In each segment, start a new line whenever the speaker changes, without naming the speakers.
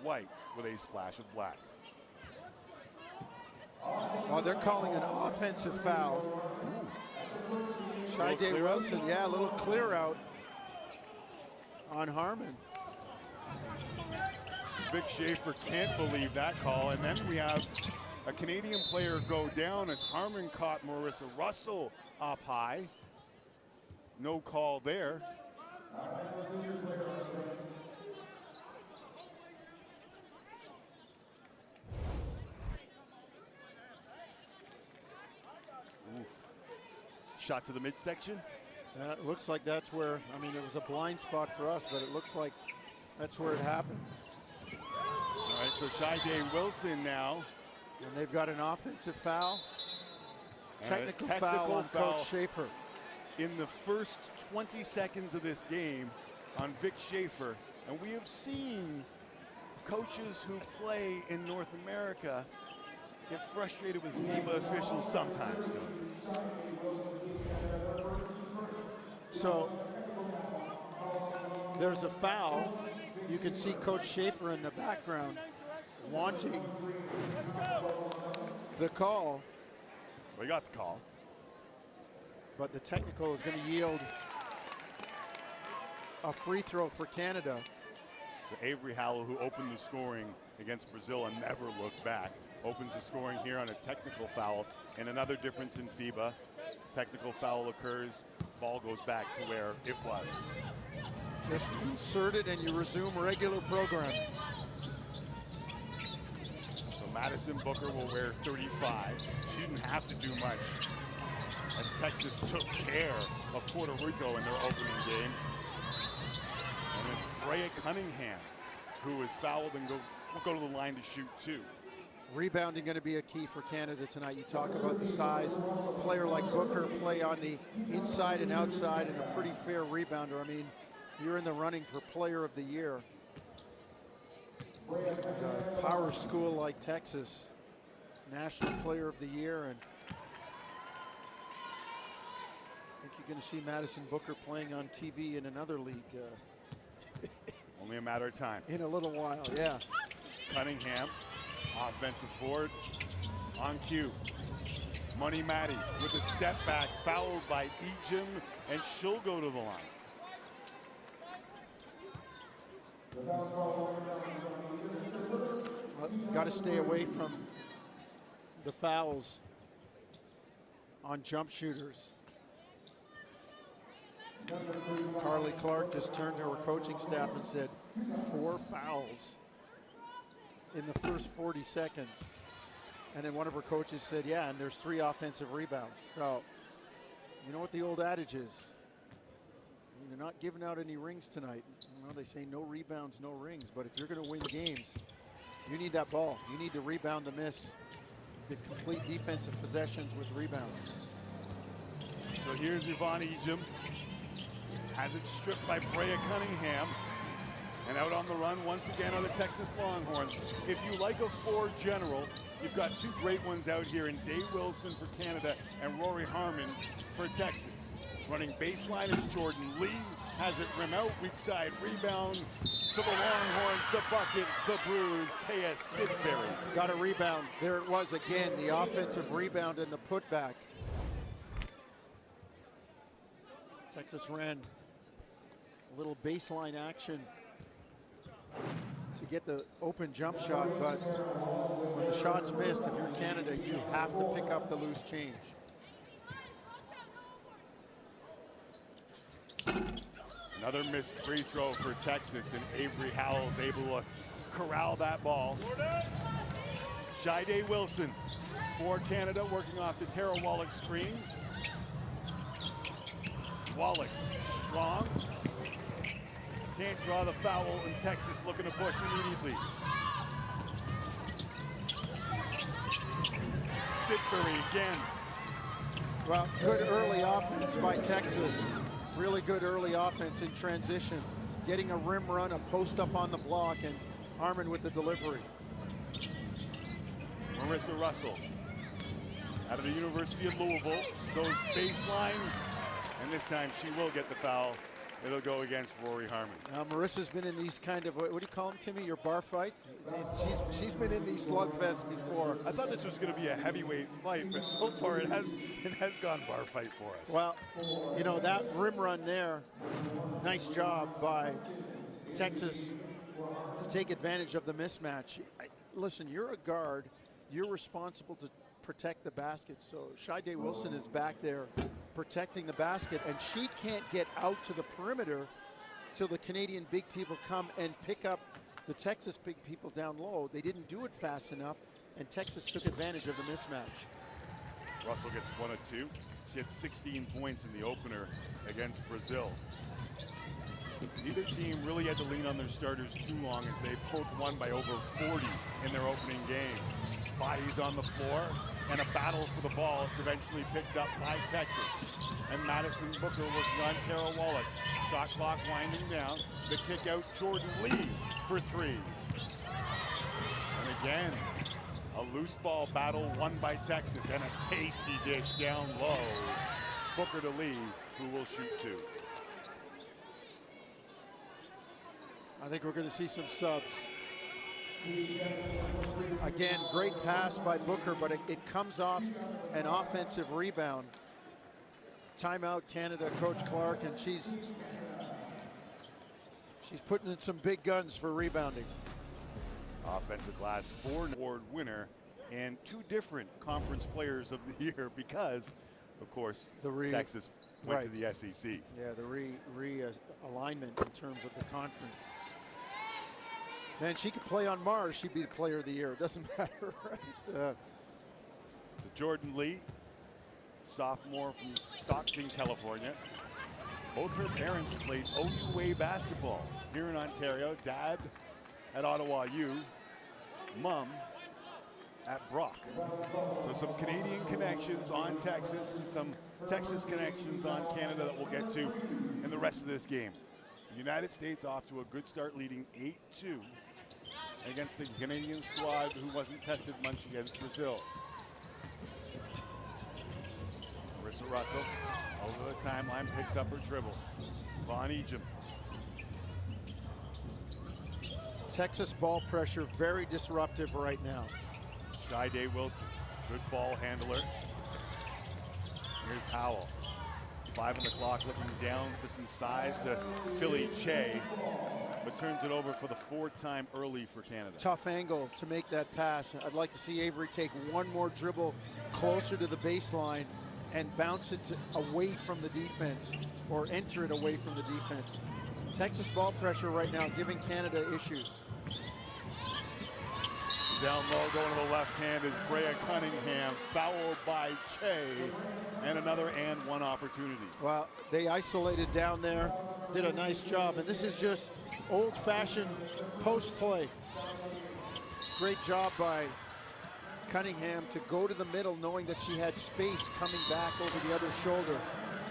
white with a splash of black.
Oh, they're calling an offensive foul. Shai-Day Wilson, yeah, a little clear out on Harmon.
Vic Schaefer can't believe that call. And then we have a Canadian player go down as Harmon caught Marissa Russell up high. No call there. Oof. Shot to the midsection.
It looks like that's where, I mean, it was a blind spot for us, but it looks like that's where it happened.
All right, so Shai-Day Wilson now.
And they've got an offensive foul. Technical foul on Coach Schaefer.
In the first 20 seconds of this game on Vic Schaefer. And we have seen coaches who play in North America get frustrated with FIBA officials sometimes, Johnson. So
there's a foul. You can see Coach Schaefer in the background wanting the call.
Well, he got the call.
But the technical is going to yield a free throw for Canada.
So Avery Howell, who opened the scoring against Brazil and never looked back, opens the scoring here on a technical foul. And another difference in FIBA, technical foul occurs, ball goes back to where it was.
Just insert it and you resume regular programming.
So Madison Booker will wear 35. She didn't have to do much as Texas took care of Puerto Rico in their opening game. And it's Freya Cunningham who is fouled and will go to the line to shoot two.
Rebounding going to be a key for Canada tonight. You talk about the size. A player like Booker play on the inside and outside and a pretty fair rebounder. I mean, you're in the running for Player of the Year. And a power school like Texas, National Player of the Year, and I think you're going to see Madison Booker playing on TV in another league.
Only a matter of time.
In a little while, yeah.
Cunningham, offensive board, on cue. Money Matty with a step back, fouled by Ejim, and she'll go to the line.
Got to stay away from the fouls on jump shooters. Carly Clark just turned to her coaching staff and said 4 fouls in the first 40 seconds. And then one of her coaches said, yeah, and there's 3 offensive rebounds. So you know what the old adage is. I mean, they're not giving out any rings tonight. You know, they say no rebounds, no rings. But if you're going to win games, you need that ball. You need to rebound the miss, the complete defensive possessions with rebounds.
So here's Yvonne Ejim. Has it stripped by Freya Cunningham. And out on the run once again are the Texas Longhorns. If you like a 4 general, you've got 2 great ones out here in Day Wilson for Canada and Rory Harmon for Texas. Running baseline is Jordan Lee. Has it rim out, weak side rebound to the Longhorns, the bucket, the bruise, Taya Sidbury.
Got a rebound. There it was again, the offensive rebound and the putback. Texas ran a little baseline action to get the open jump shot, but when the shot's missed, if you're Canada, you have to pick up the loose change.
Another missed free throw for Texas, and Avery Howell's able to corral that ball. Shai-Day Wilson for Canada, working off the Tara Wallach screen. Wallach, strong. Can't draw the foul, and Texas looking to push immediately. Sidbury again.
Well, good early offense by Texas. Really good early offense in transition. Getting a rim run, a post up on the block, and Harmon with the delivery.
Marissa Russell out of the University of Louisville goes baseline, and this time she will get the foul it'll go against Rory Harmon.
Now, Marissa's been in these kind of, what do you call them, Timmy, your bar fights? She's been in these slugfests before.
I thought this was going to be a heavyweight fight, but so far it has gone bar fight for us.
Well, you know, that rim run there, nice job by Texas to take advantage of the mismatch. Listen, you're a guard. You're responsible to protect the basket. So Shai Wilson is back there protecting the basket, and she can't get out to the perimeter till the Canadian big people come and pick up the Texas big people down low. They didn't do it fast enough, and Texas took advantage of the mismatch.
Russell gets 1 of 2. She had 16 points in the opener against Brazil. Neither team really had to lean on their starters too long as they both won by over 40 in their opening game. Bodies on the floor and a battle for the ball. It's eventually picked up by Texas. And Madison Booker working on Tara Wallach. Shot clock winding down. The kick out, Jordan Lee for 3. And again, a loose ball battle won by Texas and a tasty dish down low. Booker to Lee, who will shoot 2.
I think we're going to see some subs. Again, great pass by Booker, but it comes off an offensive rebound. Timeout Canada, Coach Clark, and she's putting in some big guns for rebounding.
Offensive glass 4 award winner and 2 different conference players of the year because, of course, Texas went to the SEC.
Yeah, the realignment in terms of the conference. Man, she could play on Mars. She'd be the player of the year. It doesn't matter, right?
So Jordan Lee, sophomore from Stockton, California. Both her parents played OUA basketball here in Ontario. Dad at Ottawa U, mom at Brock. So some Canadian connections on Texas and some Texas connections on Canada that we'll get to in the rest of this game. The United States off to a good start, leading 8-2 against the Canadian squad who wasn't tested much against Brazil. Marissa Russell over the timeline, picks up her dribble. Von Ejim.
Texas ball pressure, very disruptive right now.
Shai Wilson, good ball handler. Here's Howell. 5 on the clock, looking down for some size to Philly Che, but turns it over for the 4th time early for Canada.
Tough angle to make that pass. I'd like to see Avery take one more dribble closer to the baseline and bounce it away from the defense, or enter it away from the defense. Texas ball pressure right now giving Canada issues.
Down low, going to the left hand is Brea Cunningham, fouled by Che, and another and one opportunity.
Well, they isolated down there, did a nice job, and this is just old-fashioned post play. Great job by Cunningham to go to the middle, knowing that she had space coming back over the other shoulder,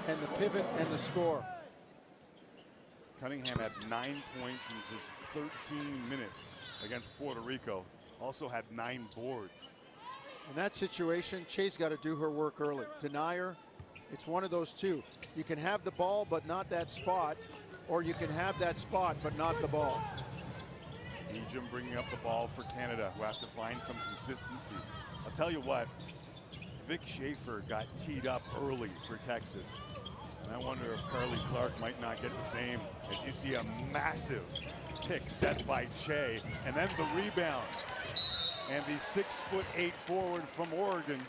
and the pivot and the score.
Cunningham had 9 points in just 13 minutes against Puerto Rico. Also had 9 boards.
In that situation, Che's got to do her work early. Deny her. It's one of those two. You can have the ball but not that spot, or you can have that spot but not the ball.
Ejim bringing up the ball for Canada, who have to find some consistency. I'll tell you what, Vic Schaefer got teed up early for Texas. And I wonder if Carly Clark might not get the same, as you see a massive pick set by Che, and then the rebound. And the 6'8" forward from Oregon,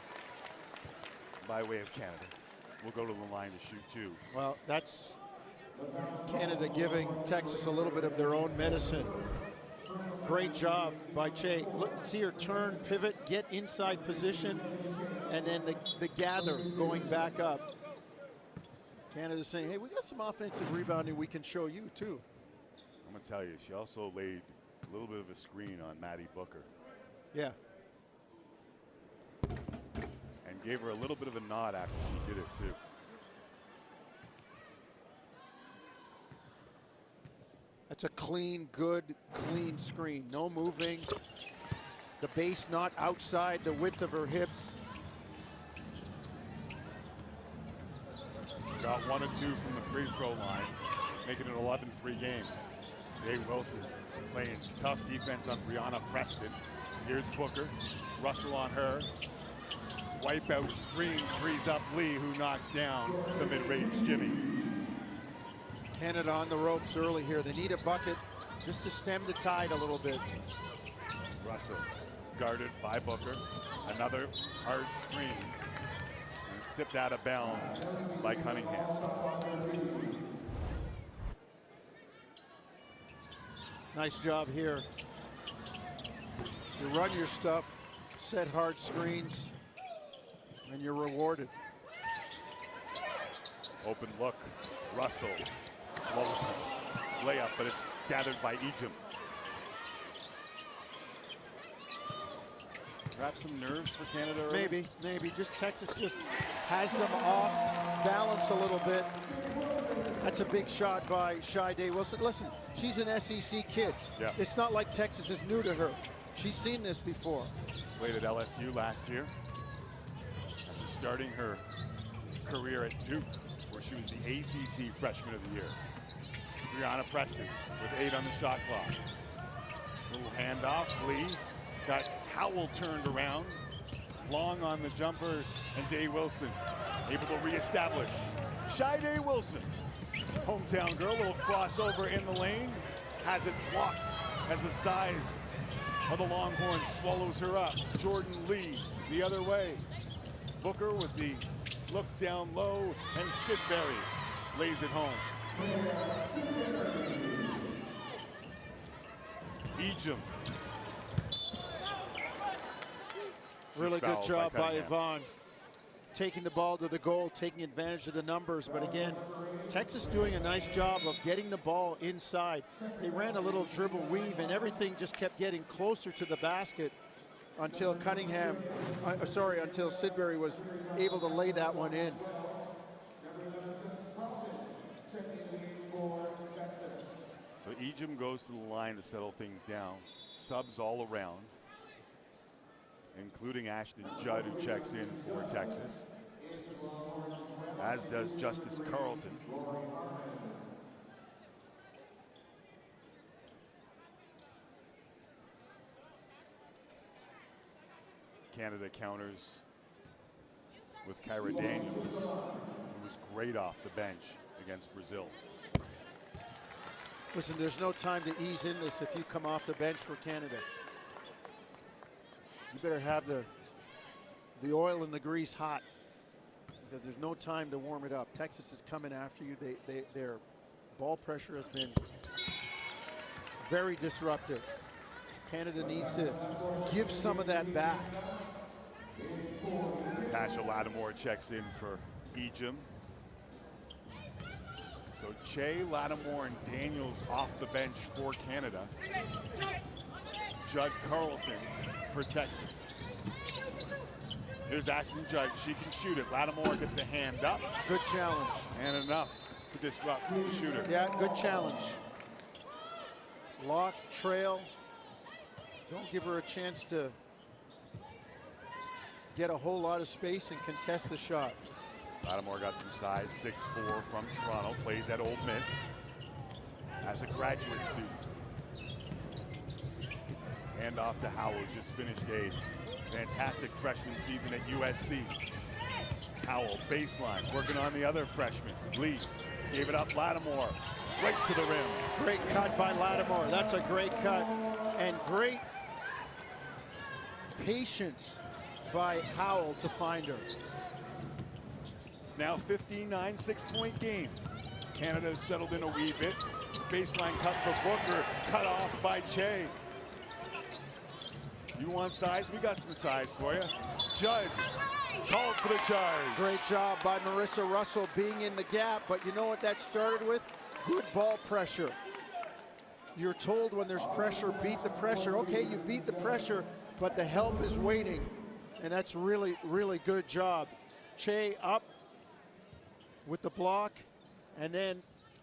by way of Canada, will go to the line to shoot 2.
Well, that's Canada giving Texas a little bit of their own medicine. Great job by Che. Let's see her turn, pivot, get inside position, and then the gather going back up. Canada's saying, hey, we got some offensive rebounding we can show you too.
I'm gonna tell you, she also laid a little bit of a screen on Maddie Booker.
Yeah.
And gave her a little bit of a nod after she did it too.
That's a clean, good, clean screen. No moving. The base not outside the width of her hips.
Got 1 or 2 from the free throw line. making it an 11-3 game. Dave Wilson playing tough defense on Brianna Preston. Here's Booker, Russell on her. Wipeout screen frees up Lee, who knocks down the mid-range Jimmy.
Canada on the ropes early here. They need a bucket just to stem the tide a little bit.
Russell guarded by Booker. Another hard screen. And it's tipped out of bounds by Cunningham.
Nice job here. You run your stuff, set hard screens, and you're rewarded.
Open look. Russell. Layup, but it's gathered by Ejim. Perhaps some nerves for Canada early?
Maybe. Just Texas just has them off balance a little bit. That's a big shot by Shy Day Wilson. Listen, she's an SEC kid.
Yeah.
It's not like Texas is new to her. She's seen this before.
Played at LSU last year. After starting her career at Duke, where she was the ACC Freshman of the Year. Brianna Preston with 8 on the shot clock. Little handoff. Lee got Howell turned around. Long on the jumper, and Day Wilson able to reestablish. Shy Day Wilson, hometown girl, little crossover in the lane. Has it blocked as the size of the Longhorns swallows her up. Jordan Lee the other way. Booker with the look down low, and Sidbury lays it home. Ejim.
Really good job by Yvonne. Taking the ball to the goal, taking advantage of the numbers. But again, Texas doing a nice job of getting the ball inside. They ran a little dribble weave, and everything just kept getting closer to the basket until until Sidbury was able to lay that one in.
So Ejim goes to the line to settle things down. Subs all around, including Ashton Judd, who checks in for Texas, as does Justice Carlton. Canada counters with Kyra Daniels, who was great off the bench against Brazil.
Listen, there's no time to ease in this if you come off the bench for Canada. You better have the oil and the grease hot, because there's no time to warm it up. Texas is coming after you. Their ball pressure has been very disruptive. Canada needs to give some of that back.
Tasha Lattimore checks in for Ejim. So Che, Lattimore, and Daniels off the bench for Canada. Judd Carlton for Texas. Here's Ashton Judd. She can shoot it. Lattimore gets a hand up.
Good challenge.
And enough to disrupt the shooter.
Yeah, good challenge. Lock, trail. Don't give her a chance to get a whole lot of space and contest the shot.
Lattimore got some size, 6'4", from Toronto, plays at Ole Miss as a graduate student. Hand off to Howell, just finished a fantastic freshman season at USC. Howell, baseline, working on the other freshman. Lee gave it up, Lattimore, right to the rim.
Great cut by Lattimore. That's a great cut. And great patience by Howell to find her.
It's now 15-9, 6-point game. Canada has settled in a wee bit. Baseline cut for Booker, cut off by Che. You want size? We got some size for you. Judd called for the charge.
Great job by Marissa Russell being in the gap, but you know what that started with? Good ball pressure. You're told when there's pressure, beat the pressure. Okay, you beat the pressure, but the help is waiting. And that's really, really good job. Che up with the block, and then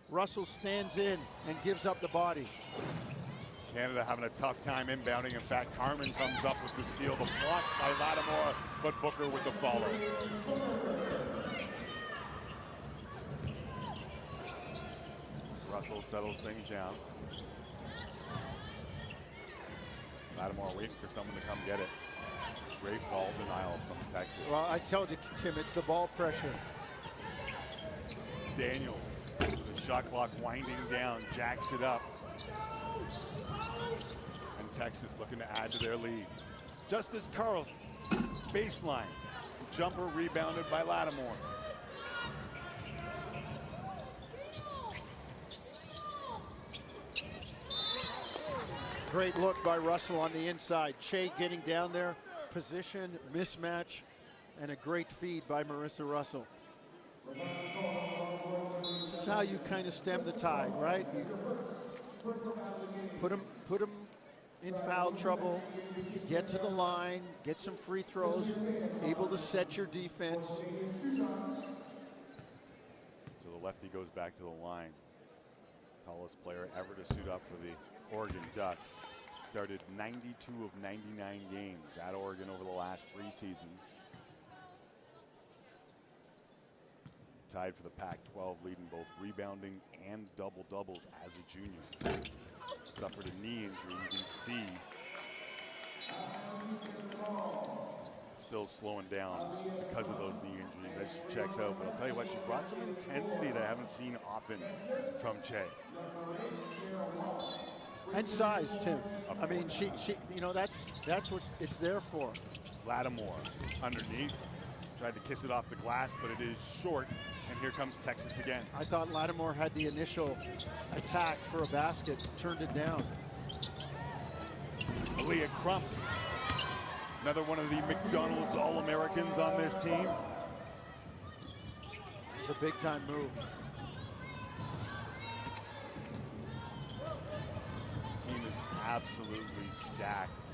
Russell stands in and gives up the body.
Canada having a tough time inbounding. In fact, Harmon comes up with the steal, the block by Lattimore, but Booker with the follow. Russell settles things down. Lattimore waiting for someone to come get it. Great ball denial from Texas.
Well, I told you, Tim, it's the ball pressure.
Daniels, the shot clock winding down, jacks it up. And Texas looking to add to their lead. Justice Carlson, baseline. Jumper rebounded by Lattimore.
Great look by Russell on the inside. Che getting down there, position, mismatch, and a great feed by Marissa Russell. This is how you kind of stem the tide, right? You put them in foul trouble, get to the line, get some free throws, able to set your defense.
So the lefty goes back to the line. Tallest player ever to suit up for the Oregon Ducks. Started 92 of 99 games at Oregon over the last 3 seasons. Tied for the Pac-12 lead in both rebounding and double-doubles as a junior. Suffered a knee injury, you can see. Still slowing down because of those knee injuries as she checks out. But I'll tell you what, she brought some intensity that I haven't seen often from Che.
And size, Tim. I mean, she you know, that's what it's there for.
Lattimore underneath, tried to kiss it off the glass, but it is short. And here comes Texas again.
I thought Lattimore had the initial attack for a basket, turned it down.
Aaliyah Crump, another one of the McDonald's All-Americans on this team.
It's a big-time move.
This team is absolutely stacked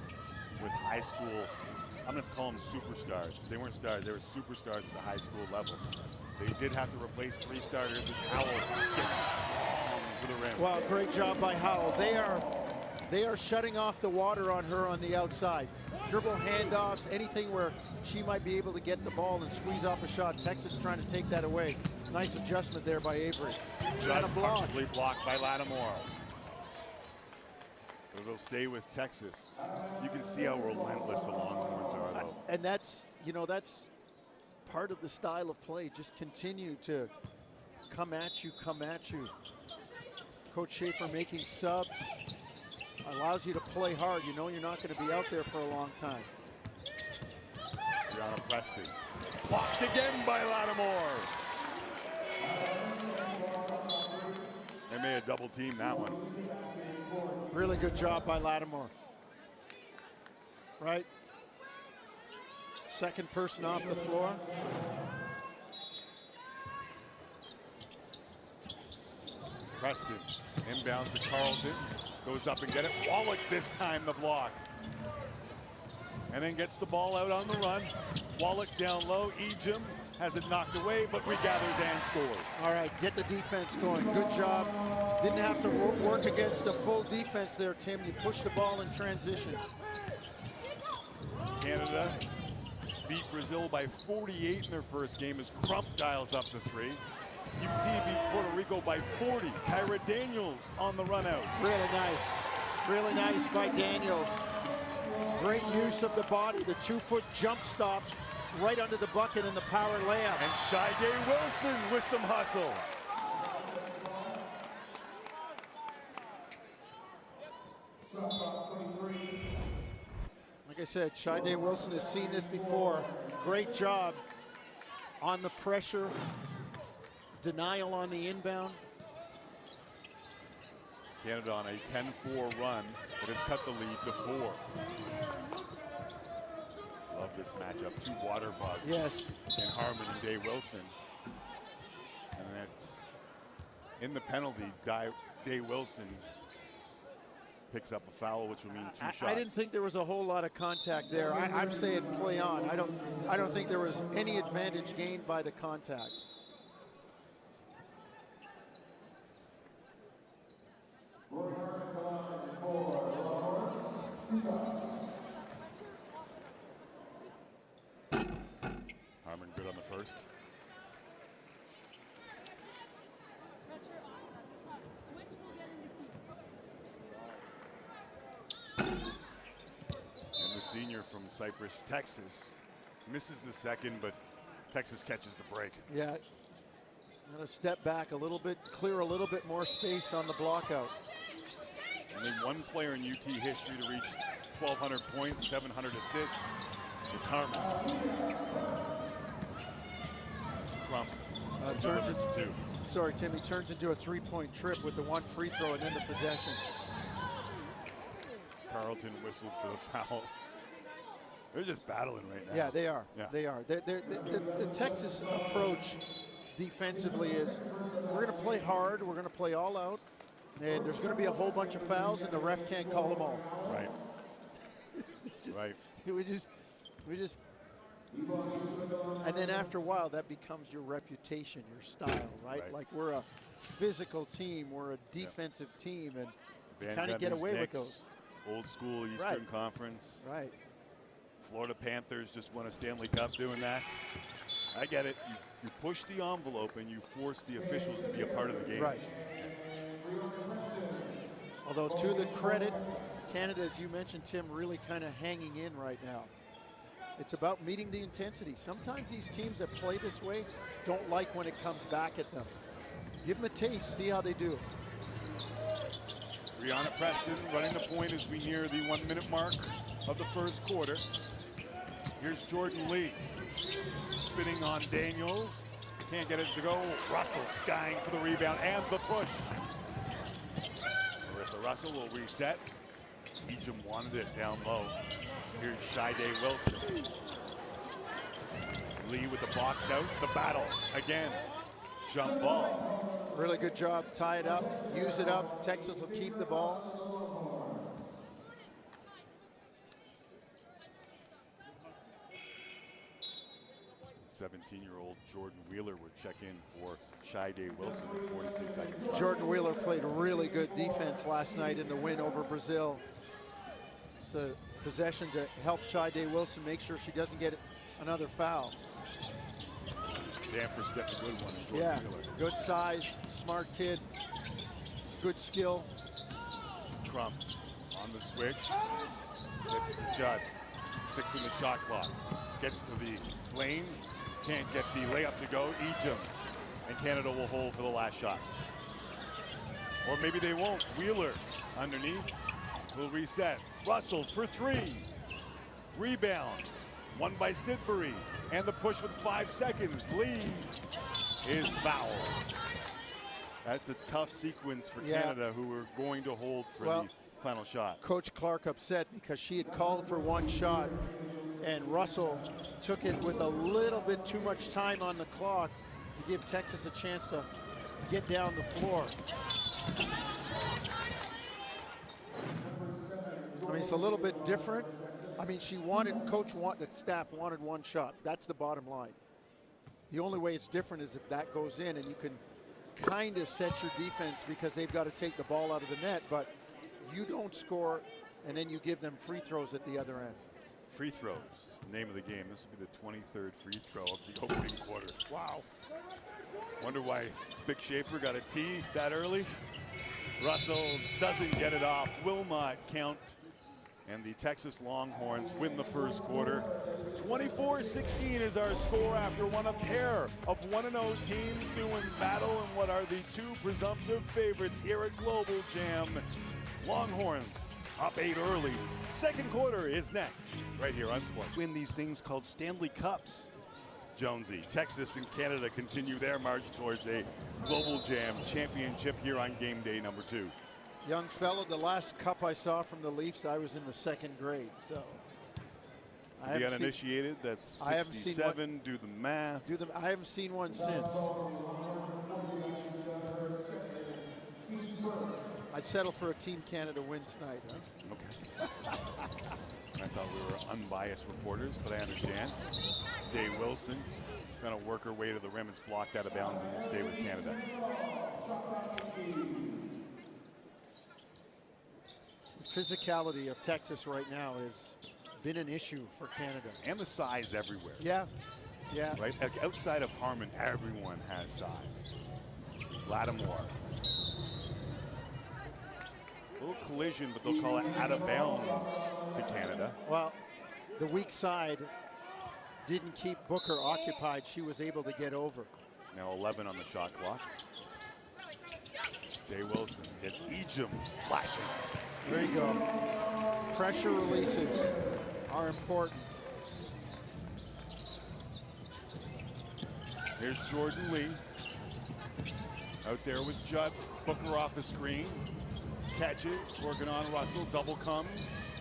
with high schools. I'm going to call them superstars. They weren't stars, they were superstars at the high school level. They did have to replace 3 starters as Howell gets to the rim.
Well, great job by Howell. They are shutting off the water on her on the outside. Dribble handoffs, anything where she might be able to get the ball and squeeze off a shot. Texas trying to take that away. Nice adjustment there by Avery. And a block.
Comfortably blocked by Lattimore. But it'll stay with Texas. You can see how relentless the Longhorns are, though.
And that's, you know, that's part of the style of play. Just continue to come at you, come at you. Coach Schaefer making subs. Allows you to play hard. You know you're not going to be out there for a long time.
Brianna Preston. Blocked again by Lattimore. They may have double teamed that one.
Really good job by Lattimore. Right? Second person off the floor.
Preston inbounds to Carlton. Goes up and get it. Wallach this time the block. And then gets the ball out on the run. Wallach down low. Ejim has it knocked away, but regathers and scores.
All right, get the defense going. Good job. Didn't have to work against a full defense there, Tim. You push the ball in transition.
Canada beat Brazil by 48 in their first game as Crump dials up to 3. UT beat Puerto Rico by 40. Kyra Daniels on the run out.
Really nice by Daniels. Great use of the body, the 2-foot jump stop right under the bucket in the power layup.
And Shide Wilson with some hustle.
Like I said, Shide Wilson has seen this before. Great job on the pressure. Denial on the inbound.
Canada on a 10-4 run that has cut the lead to 4. Love this matchup. 2 water bugs.
Yes.
And Harmon and Day Wilson. And that's in the penalty. Day Wilson picks up a foul, which will mean 2 shots.
I didn't think there was a whole lot of contact there. I'm saying play on. I don't think there was any advantage gained by the contact.
Harmon good on the first. senior from Cypress, Texas. Misses the second, but Texas catches the break.
Yeah. Got to step back a little bit, clear a little bit more space on the block out.
Only one player in UT history to reach 1,200 points, 700 assists. It's Harmon. It's Crump.
Turns into, sorry, Timmy, turns into a three-point trip with the one free throw and then the possession.
Carlton whistled for the foul. They're just battling right now.
Yeah, they are.
Yeah.
They are. The Texas approach defensively is we're going to play hard, we're going to play all out, and there's going to be a whole bunch of fouls, and the ref can't call them all.
Right. Right.
We just, and then after a while, that becomes your reputation, your style, right? Like we're a physical team, we're a defensive team, and kind of get away with those.
Old school Eastern Conference.
Right.
Florida Panthers just won a Stanley Cup doing that. I get it. You push the envelope and you force the officials to be a part of the game.
Right. Although to the credit, Canada, as you mentioned, Tim, really kind of hanging in right now. It's about meeting the intensity. Sometimes these teams that play this way don't like when it comes back at them. Give them a taste, see how they do.
Brianna Preston running the point as we near the 1 minute mark of the first quarter. Here's Jordan Lee spinning on Daniels. Can't get it to go. Russell skying for the rebound and the push. Marissa Russell will reset. Ejim wanted it down low. Here's Shide Wilson. Lee with the box out. The battle again. Jump ball.
Really good job. Tie it up. Use it up. Texas will keep the ball.
17-year-old Jordan Wheeler would check in for Shide Wilson with 42 seconds.
Jordan Wheeler played really good defense last night in the win over Brazil. It's a possession to help Shide Wilson make sure she doesn't get another foul.
Stanford's got a good one in Jordan Wheeler.
Good size, smart kid, good skill.
Crump on the switch. Gets to Judd. 6 in the shot clock. Gets to the lane. Can't get the layup to go. Ejim. And Canada will hold for the last shot. Or maybe they won't. Wheeler underneath. Will reset. Russell for 3. Rebound. Won by Sidbury. And the push with 5 seconds. Lee is fouled. That's a tough sequence for Canada, who were going to hold for the final shot.
Coach Clark upset because she had called for one shot, and Russell took it with a little bit too much time on the clock to give Texas a chance to get down the floor. I mean, it's a little bit different. I mean, the staff wanted one shot. That's the bottom line. The only way it's different is if that goes in, and you can kind of set your defense because they've got to take the ball out of the net, but you don't score, and then you give them free throws at the other end.
Free throws, name of the game. This will be the 23rd free throw of the opening quarter. Wow. Wonder why Vic Schaefer got a tee that early. Russell doesn't get it off. Will not count. And the Texas Longhorns win the first quarter. 24-16 is our score after a pair of 1-0 teams doing battle in what are the two presumptive favorites here at Global Jam. Longhorns up 8 early. Second quarter is next, right here on Sports. Win these things called Stanley Cups. Jonesy, Texas and Canada continue their march towards a Global Jam championship here on game day number 2.
Young fellow, the last cup I saw from the Leafs, I was in the 2nd grade, so.
The uninitiated, that's 67, do the math.
I haven't seen one since. I'd settle for a Team Canada win tonight, huh?
Okay. I thought we were unbiased reporters, but I understand. Day Wilson going to work her way to the rim. It's blocked out of bounds and will stay with Canada.
The physicality of Texas right now has been an issue for Canada.
And the size everywhere.
Yeah.
Right? Outside of Harmon, everyone has size. Lattimore. A little collision, but they'll call it out of bounds to Canada.
Well, the weak side didn't keep Booker occupied. She was able to get over.
Now 11 on the shot clock. Day Wilson gets Ejim flashing.
There you go. Pressure releases are important.
Here's Jordan Lee. Out there with Judd. Booker off the screen. Catches, working on Russell. Double comes.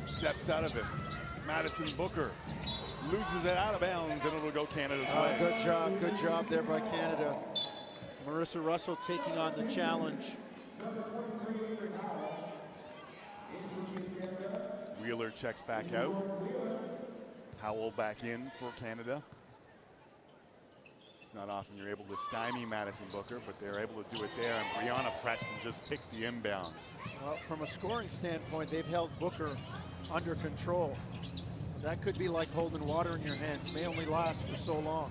Steps out of it. Madison Booker loses it out of bounds, and it'll go Canada's way.
Good job there by Canada. Marissa Russell taking on the challenge.
Wheeler checks back out. Howell back in for Canada. It's not often you're able to stymie Madison Booker, but they're able to do it there, and Brianna Preston just picked the inbounds.
Well, from a scoring standpoint, they've held Booker under control. That could be like holding water in your hands. May only last for so long.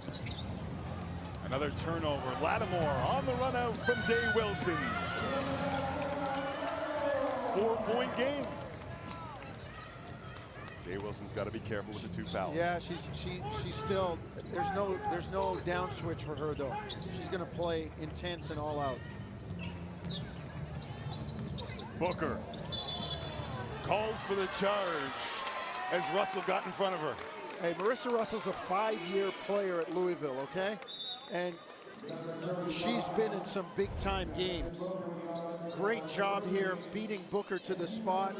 Another turnover. Lattimore on the run out from Day Wilson. 4-point game. Day Wilson's got to be careful with the 2 fouls.
Yeah, she's still, there's no down switch for her though. She's going to play intense and all out.
Booker called for the charge as Russell got in front of her.
Hey, Marissa Russell's a 5-year player at Louisville, okay? And she's been in some big-time games. Great job here, beating Booker to the spot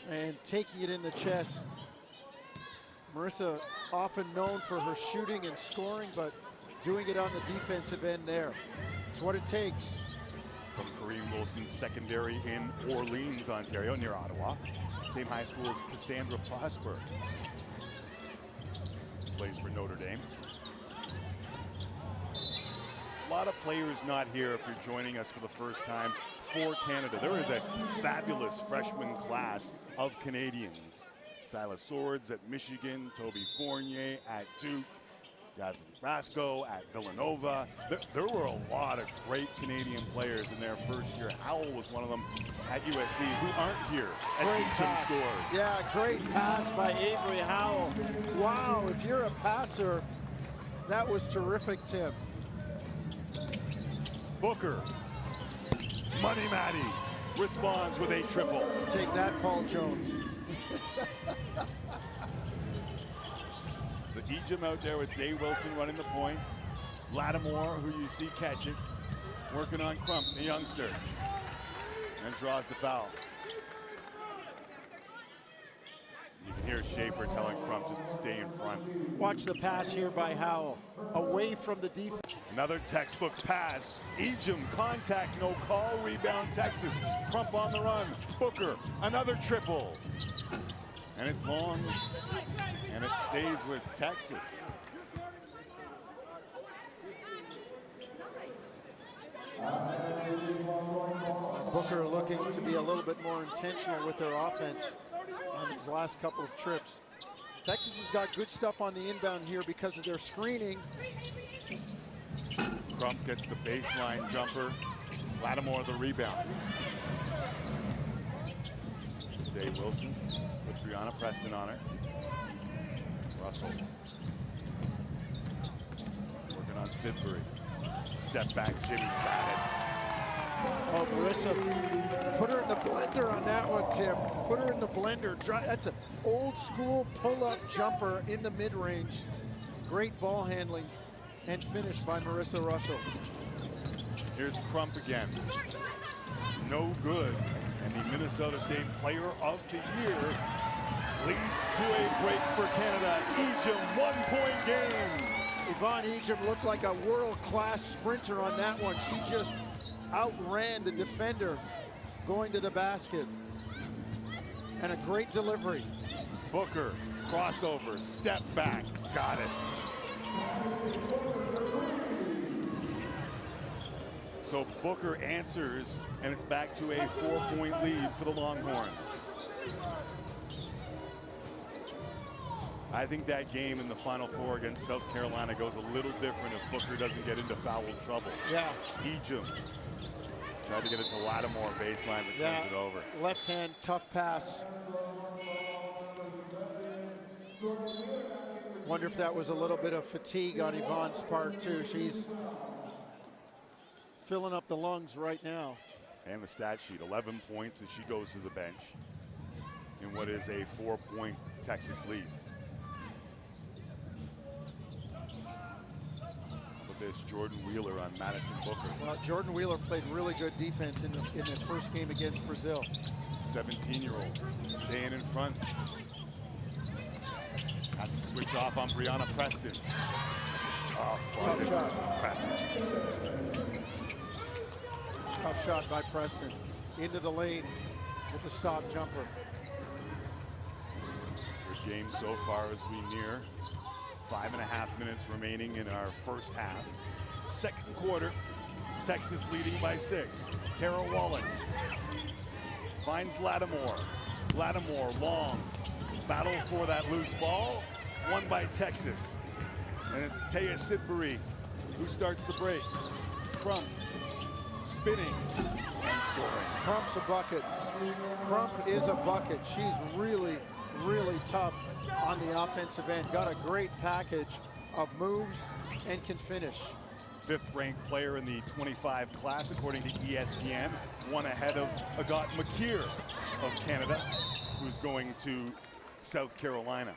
and taking it in the chest. Marissa often known for her shooting and scoring, but doing it on the defensive end there. It's what it takes.
From Kareem Wilson's secondary in Orleans, Ontario, near Ottawa. Same high school as Cassandra Prosper. Plays for Notre Dame. A lot of players not here if you're joining us for the first time for Canada. There is a fabulous freshman class of Canadians. Silas Swords at Michigan, Toby Fournier at Duke, Jasmine Rasco at Villanova. There were a lot of great Canadian players in their first year. Howell was one of them at USC who aren't here as Ejim scores.
Yeah, great pass by Avery Howell. Wow, if you're a passer, that was terrific, Tim.
Booker, Money Matty responds with a triple.
Take that, Paul Jones.
So Ejim out there with Day Wilson running the point. Lattimore, who you see catch it, working on Crump, the youngster, and draws the foul. You can hear Schaefer telling Crump just to stay in front.
Watch the pass here by Howell, away from the defense.
Another textbook pass. Ejim, contact, no call, rebound Texas. Crump on the run. Booker, another triple. And it's long, and it stays with Texas.
Booker looking to be a little bit more intentional with their offense on these last couple of trips. Texas has got good stuff on the inbound here because of their screening.
Crump gets the baseline jumper. Lattimore the rebound. Day Wilson with Brianna Preston on her. Russell working on Sidbury. Step back, Jimmy got it.
Oh, Marissa, put her in the blender on that one, Tim. Put her in the blender. That's an old school pull-up jumper in the mid-range. Great ball handling and finish by Marissa Russell.
Here's Crump again. No good. And the Minnesota State Player of the Year leads to a break for Canada. Ejim, 1-point game.
Yvonne Ejim looked like a world-class sprinter on that one. She just outran the defender going to the basket. And a great delivery.
Booker, crossover, step back, got it. So Booker answers, and it's back to a 4-point lead for the Longhorns. I think that game in the Final Four against South Carolina goes a little different if Booker doesn't get into foul trouble.
Yeah.
Ejim tried to get it to Lattimore baseline, but turns it over.
Left hand, tough pass. Wonder if that was a little bit of fatigue on Yvonne's part too. She's filling up the lungs right now.
And the stat sheet, 11 points as she goes to the bench in what is a 4-point Texas lead. But there's Jordan Wheeler on Madison Booker.
Well, Jordan Wheeler played really good defense in the first game against Brazil.
17-year-old staying in front. Has to switch off on Brianna Preston. That's a tough
shot.
Preston.
Tough shot by Preston. Into the lane with the stop jumper.
Good game so far as we near 5.5 minutes remaining in our first half. Second quarter, Texas leading by 6. Tara Wallach finds Lattimore. Lattimore long. Battle for that loose ball. Won by Texas. And it's Taya Sidbury who starts the break. Crump spinning and scoring.
Crump's a bucket. Crump is a bucket. She's really, really tough on the offensive end. Got a great package of moves and can finish.
5th ranked player in the 25 class according to ESPN. One ahead of Agat McKeer of Canada, who's going to South Carolina.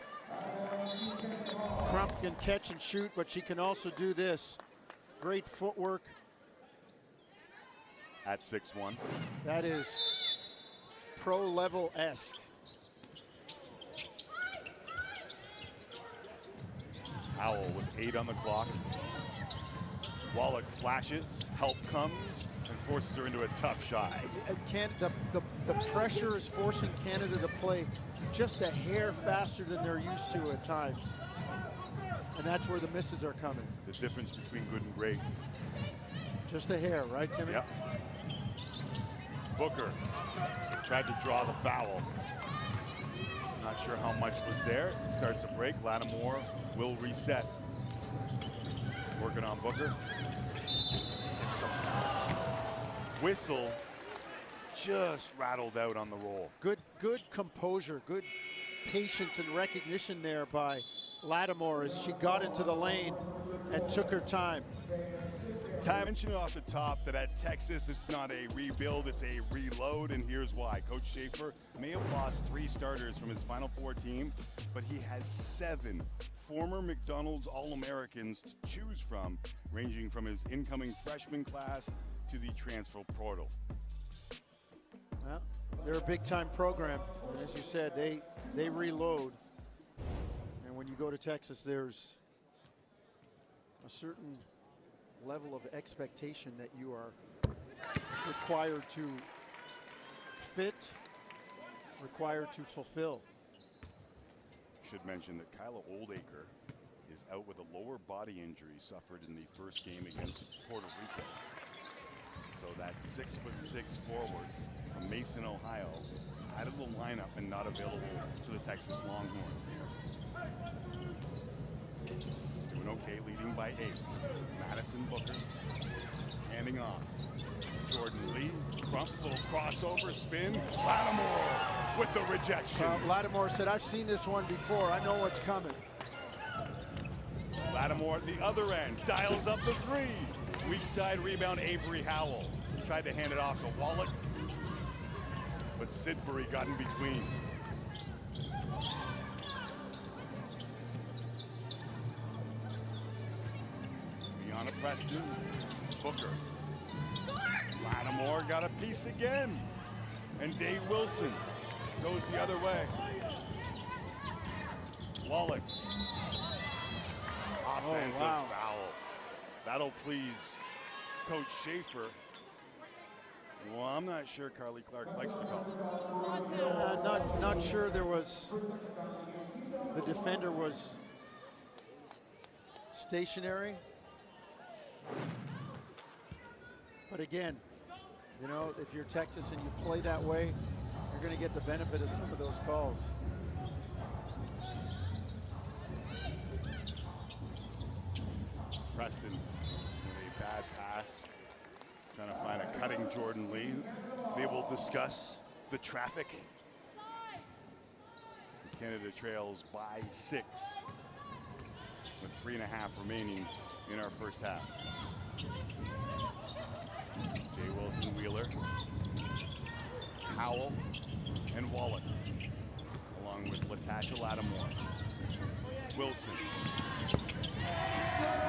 Crump can catch and shoot, but she can also do this. Great footwork.
At 6'1".
That is pro-level-esque.
Howell with 8 on the clock. Wallach flashes, help comes, and forces her into a tough shot.
The pressure is forcing Canada to play just a hair faster than they're used to at times. And that's where the misses are coming.
The difference between good and great.
Just a hair, right, Timmy?
Yep. Booker tried to draw the foul. Not sure how much was there. Starts a break. Lattimore will reset. Working on Booker. Gets the whistle. Just rattled out on the roll.
Good composure, good patience and recognition there by Lattimore as she got into the lane and took her time.
I mentioned off the top that at Texas, it's not a rebuild, it's a reload, and here's why. Coach Schaefer may have lost 3 starters from his Final Four team, but he has 7 former McDonald's All-Americans to choose from, ranging from his incoming freshman class to the transfer portal.
Well, they're a big-time program. And as you said, they reload. And when you go to Texas, there's a certain level of expectation that you are required to fit, required to fulfill.
Should mention that Kyla Oldacre is out with a lower body injury suffered in the first game against Puerto Rico. So that 6'6" forward from Mason, Ohio, out of the lineup and not available to the Texas Longhorns. Doing okay, leading by 8. Madison Booker handing off. Jordan Lee, Crump, little crossover, spin. Lattimore with the rejection.
Lattimore said, I've seen this one before. I know what's coming.
Lattimore at the other end, dials up the 3. Weak side rebound, Avery Howell. Tried to hand it off to Wallach, but Sidbury got in between. Brianna Preston, Booker. Lattimore got a piece again. And Dave Wilson goes the other way. Wallach. Offensive foul. That'll please Coach Schaefer. Well, I'm not sure Carly Clark likes the call.
Not sure there was, the defender was stationary. But again, you know, if you're Texas and you play that way, you're going to get the benefit of some of those calls.
Preston with a bad pass. Trying to find a cutting Jordan Lee. They will discuss the traffic. As Canada trails by 6 with 3.5 remaining in our first half. Jay Wilson, Wheeler, Howell, and Wallach, along with Latasha Lattimore. Wilson,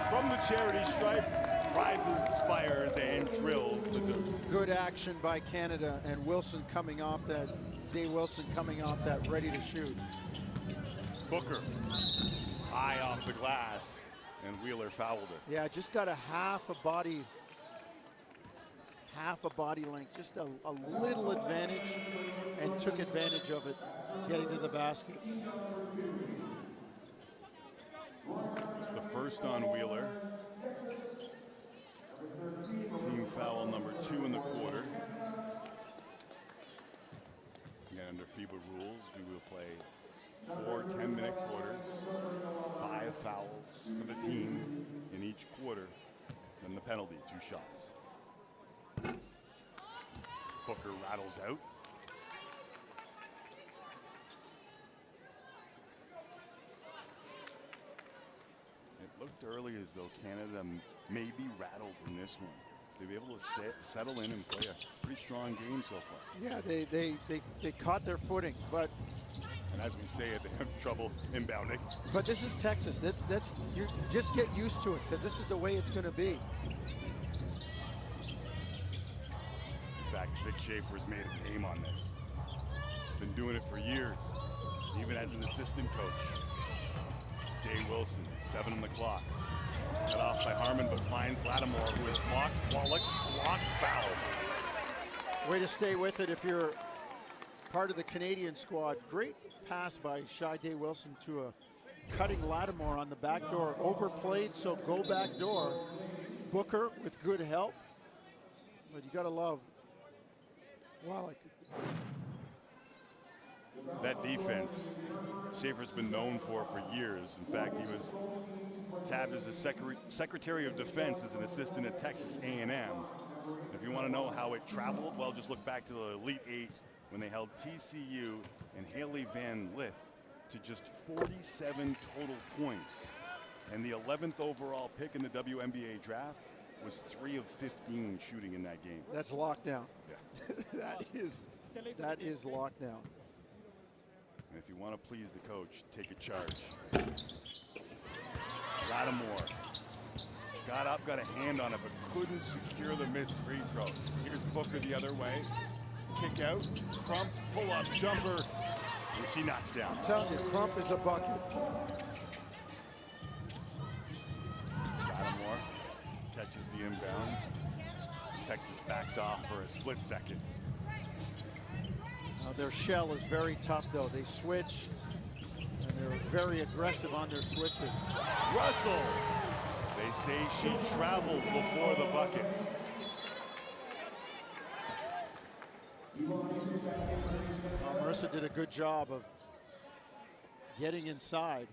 from the charity stripe, rises, fires, and drills the dirt.
Good action by Canada, and Wilson coming off that, Jay Wilson coming off that, ready to shoot.
Booker, high off the glass, and Wheeler fouled it.
Yeah, just got a half a body length, just a little advantage, and took advantage of it, getting to the basket.
It's the first on Wheeler. Team foul number 2 in the quarter. Again, under FIBA rules, we will play 4 10-minute quarters, 5 fouls for the team in each quarter, then the penalty, 2 shots. Booker rattles out. It looked early as though Canada may be rattled in this one. They'll be able to settle in and play a pretty strong game so far.
Yeah, they caught their footing, but
and as we say it, they have trouble inbounding.
But this is Texas. That's you just get used to it, because this is the way it's going to be.
In fact, Vic Schaefer's made a name on this. Been doing it for years, even as an assistant coach. Jay Wilson, 7 on the clock. Cut off by Harmon, but finds Lattimore, who is blocked. Wallach, blocked, foul.
Way to stay with it if you're part of the Canadian squad. Great pass by Jay Wilson to a cutting Lattimore on the back door. Overplayed, so go back door. Booker with good help. But you got to love Wallach.
That defense, Schaefer's been known for years. In fact, he was tabbed as a Secretary of Defense as an assistant at Texas A&M. If you want to know how it traveled, well, just look back to the Elite 8 when they held TCU and Haley Van Lith to just 47 total points. And the 11th overall pick in the WNBA draft was 3 of 15 shooting in that game.
That's lockdown.
Yeah.
that is lockdown.
And if you want to please the coach, take a charge. Lattimore got up, got a hand on it, but couldn't secure the missed free throw. Here's Booker the other way. Kick out, Crump, pull up, jumper, and she knocks down.
I'm telling you, Crump is a bucket.
Lattimore catches the inbounds. Texas backs off for a split second.
Their shell is very tough, though. They switch, and they're very aggressive on their switches.
Russell! They say she traveled before the bucket.
Marissa did a good job of getting inside.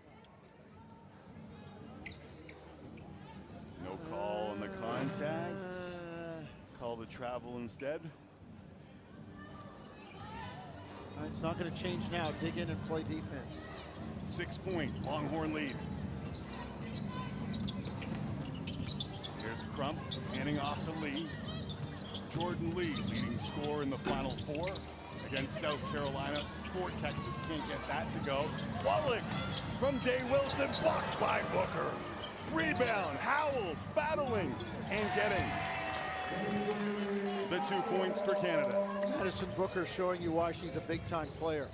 No call on the contact. Call the travel instead.
It's not going to change now. Dig in and play defense.
6-point Longhorn lead. Here's Crump handing off to Lee. Jordan Lee, leading scorer in the Final Four against South Carolina. For Texas, can't get that to go. Wallach from Jay Wilson, blocked by Booker. Rebound, Howell battling and getting the 2 points for Canada.
Madison Booker showing you why she's a big-time player.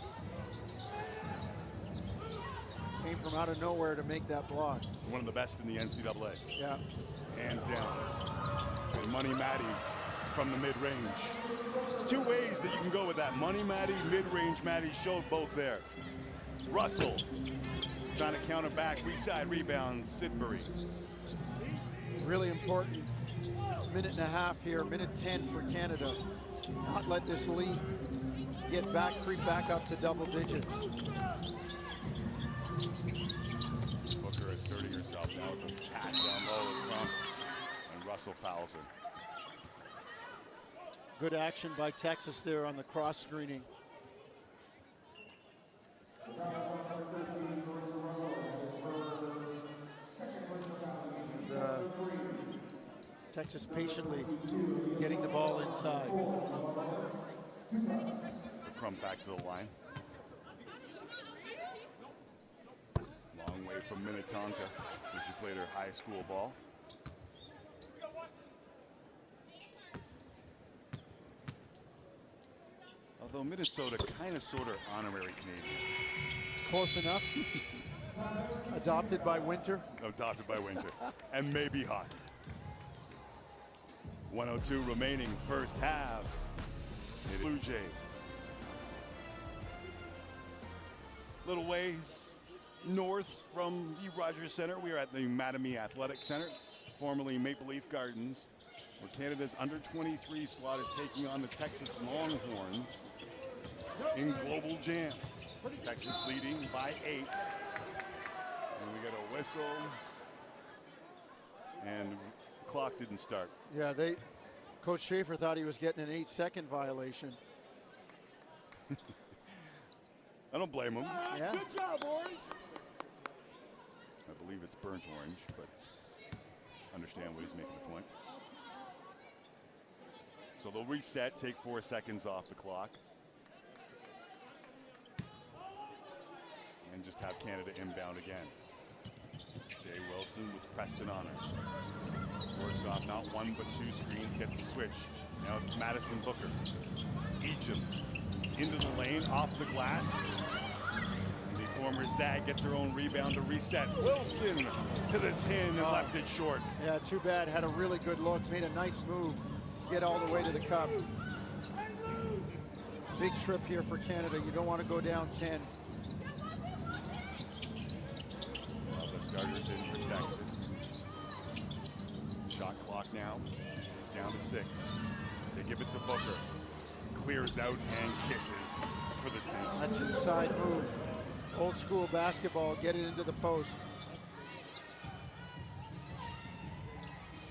Came from out of nowhere to make that block.
One of the best in the NCAA.
Yeah.
Hands down. And Money Maddie from the mid-range. There's 2 ways that you can go with that. Money Maddie, mid-range Maddie, showed both there. Russell trying to counter back, weak side rebounds, Sidbury.
Really important minute and a half here, minute 10 for Canada. Not let this lead get back, creep back up to double digits.
Booker asserting herself now with a pass down low with Crump, and Russell fouls her.
Good action by Texas there on the cross screening. Texas patiently getting the ball inside.
From back to the line. Long way from Minnetonka, where she played her high school ball. Although Minnesota kind of sort of honorary Canadian.
Close enough. Adopted by Winter.
Adopted by Winter. And maybe hockey. 1:02 remaining, first half. Blue Jays. Little ways north from the Rogers Center. We are at the Mattamy Athletic Center, formerly Maple Leaf Gardens, where Canada's under-23 squad is taking on the Texas Longhorns in Global Jam. Texas leading by 8. And we got a whistle, and the clock didn't start.
Yeah, Coach Schaefer thought he was getting an 8-second violation.
I don't blame him.
Yeah.
Good job, Orange.
I believe it's burnt orange, but understand what he's making the point. So they'll reset, take 4 seconds off the clock, and just have Canada inbound again. Jay Wilson with Preston on her. Works off not 1 but 2 screens, gets the switch. Now it's Madison Booker. Egypt into the lane, off the glass. And the former Zag gets her own rebound to reset. Wilson to the tin and left it short.
Yeah, too bad. Had a really good look, made a nice move to get all the way to the cup. Big trip here for Canada. You don't want to go down 10.
Well, the starters in for Texas. Shot clock now down to 6. They give it to Booker. Clears out and kisses for the team.
That's inside move. Old school basketball, get it into the post.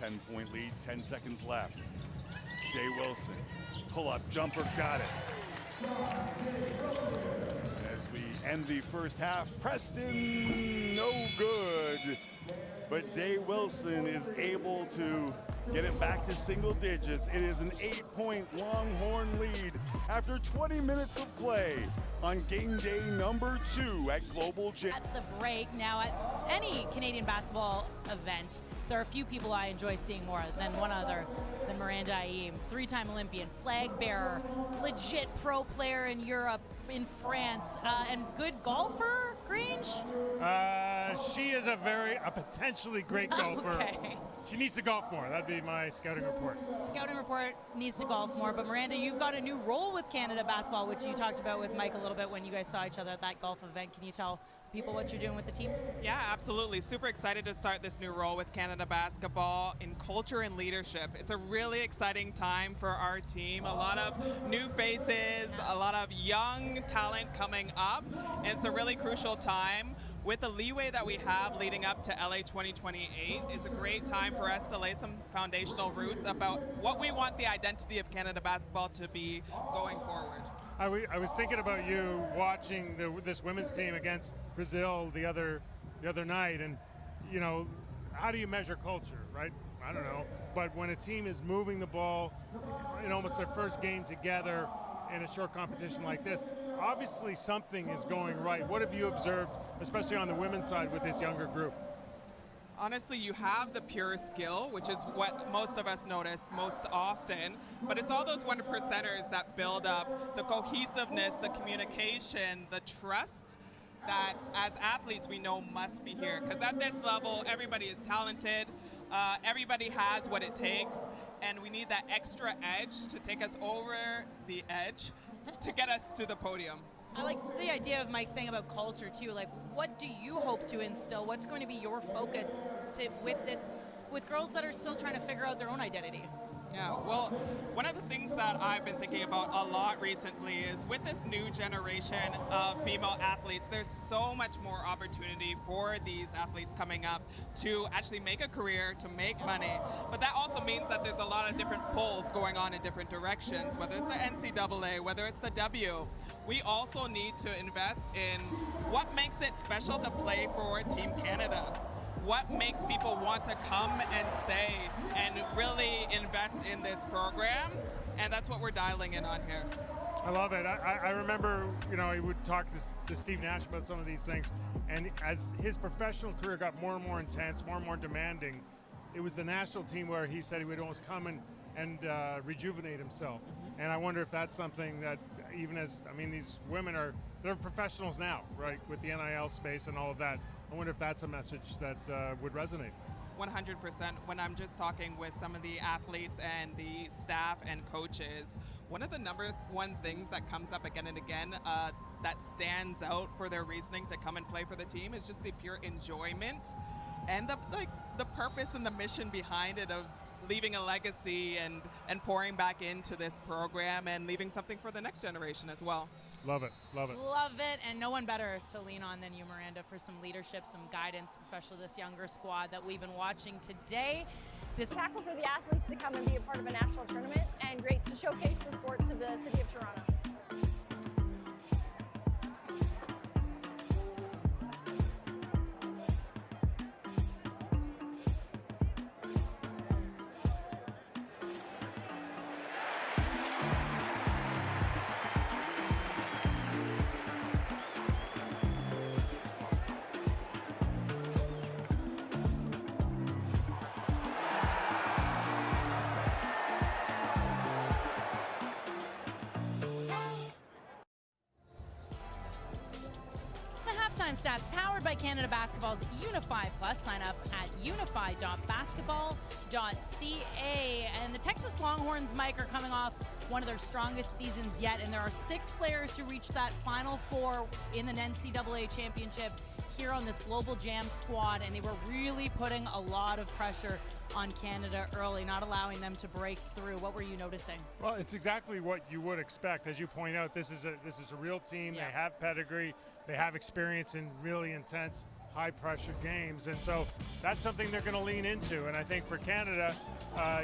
10-point lead, 10 seconds left. Jay Wilson, pull-up jumper, got it. As we end the first half, Preston, no good. But Jay Wilson is able to get it back to single digits. It is an 8-point Longhorn lead after 20 minutes of play on game day number 2 at Global Jam.
At the break, now at any Canadian basketball event, there are a few people I enjoy seeing more than one other than Miranda Ayeem, 3-time Olympian, flag bearer, legit pro player in Europe, in France, and good golfer, Grange?
She is a potentially great golfer.
Okay.
She needs to golf more. That'd be my scouting report.
Scouting report needs to golf more, but Miranda, you've got a new role with Canada basketball, which you talked about with Mike a little bit when you guys saw each other at that golf event. Can you tell people what you're doing with the team?
Yeah, absolutely. Super excited to start this new role with Canada basketball in culture and leadership. It's a really exciting time for our team. A lot of new faces, a lot of young talent coming up, and it's a really crucial time. With the leeway that we have leading up to LA 2028, is a great time for us to lay some foundational roots about what we want the identity of Canada basketball to be going forward.
I was thinking about you watching this women's team against Brazil the other night, and you know, how do you measure culture, right? I don't know, but when a team is moving the ball in almost their first game together in a short competition like this, obviously something is going right. What have you observed, especially on the women's side with this younger group?
Honestly, you have the pure skill, which is what most of us notice most often, but it's all those 1%ers that build up the cohesiveness, the communication, the trust that as athletes we know must be here. Because at this level, everybody is talented, everybody has what it takes, and we need that extra edge to take us over the edge to get us to the podium.
I like the idea of Mike saying about culture too. Like, what do you hope to instill? What's going to be your focus with girls that are still trying to figure out their own identity?
Yeah, well, one of the things that I've been thinking about a lot recently is with this new generation of female athletes, there's so much more opportunity for these athletes coming up to actually make a career, to make money. But that also means that there's a lot of different pulls going on in different directions, whether it's the NCAA, whether it's the W. We also need to invest in what makes it special to play for Team Canada. what makes people want to come and stay and really invest in this program, and that's what we're dialing in on here.
I love it. I remember, you know, he would talk to Steve Nash about some of these things, and as his professional career got more and more intense, more and more demanding, it was the national team where he said he would almost come and rejuvenate himself. And I wonder if that's something that, even as, I mean, these women they're professionals now, right, with the NIL space and all of that. I wonder if that's a message that would resonate.
100%. When I'm just talking with some of the athletes and the staff and coaches, one of the number one things that comes up again and again that stands out for their reasoning to come and play for the team is just the pure enjoyment and the purpose and the mission behind it, of leaving a legacy and pouring back into this program and leaving something for the next generation as well.
Love it, love it.
Love it, and no one better to lean on than you, Miranda, for some leadership, some guidance, especially this younger squad that we've been watching today.
This tackle for the athletes to come and be a part of a national tournament, and great to showcase the sport to the city of Toronto.
Halftime stats powered by Canada Basketball's Unify Plus. Sign up at unify.basketball.ca. And the Texas Longhorns, Mike, are coming off one of their strongest seasons yet, and there are 6 players who reached that Final Four in the NCAA championship here on this Global Jam squad, and they were really putting a lot of pressure on Canada early, not allowing them to break through. What were you noticing?
Well, it's exactly what you would expect. As you point out, this is a real team.
Yeah.
They have pedigree. They have experience in really intense, high-pressure games, and so that's something they're going to lean into. And I think for Canada,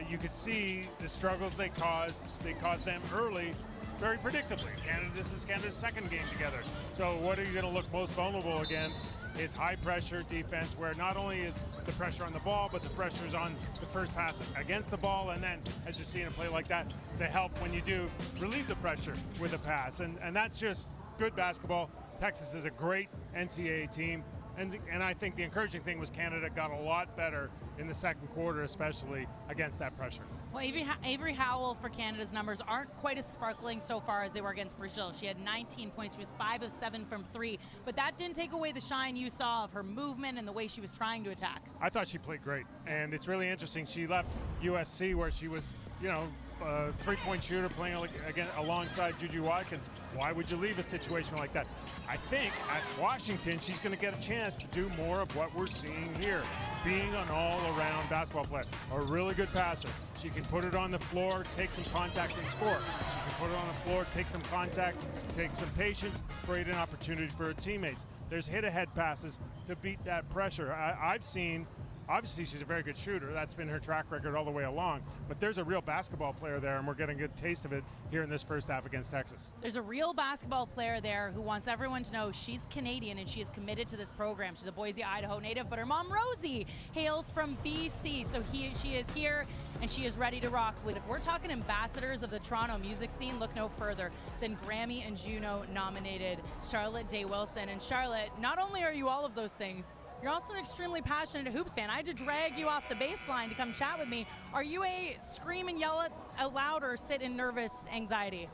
you could see the struggles they caused. They caused them early, very predictably. This is Canada's second game together. So what are you going to look most vulnerable against? Is high-pressure defense, where not only is the pressure on the ball, but the pressure is on the first pass against the ball, and then, as you see in a play like that, the help when you do relieve the pressure with a pass. And that's just good basketball. Texas is a great NCAA team, and I think the encouraging thing was Canada got a lot better in the second quarter, especially against that pressure.
Well, Avery Howell for Canada's numbers aren't quite as sparkling so far as they were against Brazil. She had 19 points. She was 5 of 7 from 3, but that didn't take away the shine you saw of her movement and the way she was trying to attack.
I thought she played great, and it's really interesting. She left USC, where she was, you know, a three-point shooter playing again alongside Juju Watkins. Why would you leave a situation like that? I think at Washington, she's going to get a chance to do more of what we're seeing here, being an all-around basketball player, a really good passer. She can put it on the floor, take some contact, and score. She can put it on the floor, take some contact, take some patience, create an opportunity for her teammates. There's hit-ahead passes to beat that pressure. I've seen. Obviously, she's a very good shooter. That's been her track record all the way along. But there's a real basketball player there, and we're getting a good taste of it here in this first half against Texas.
There's a real basketball player there who wants everyone to know she's Canadian and she is committed to this program. She's a Boise, Idaho native, but her mom, Rosie, hails from BC. So she is here, and she is ready to rock with. If we're talking ambassadors of the Toronto music scene, look no further than Grammy and Juno nominated Charlotte Day Wilson. And Charlotte, not only are you all of those things, you're also an extremely passionate hoops fan. I had to drag you off the baseline to come chat with me. Are you a scream and yell out loud or sit in nervous anxiety?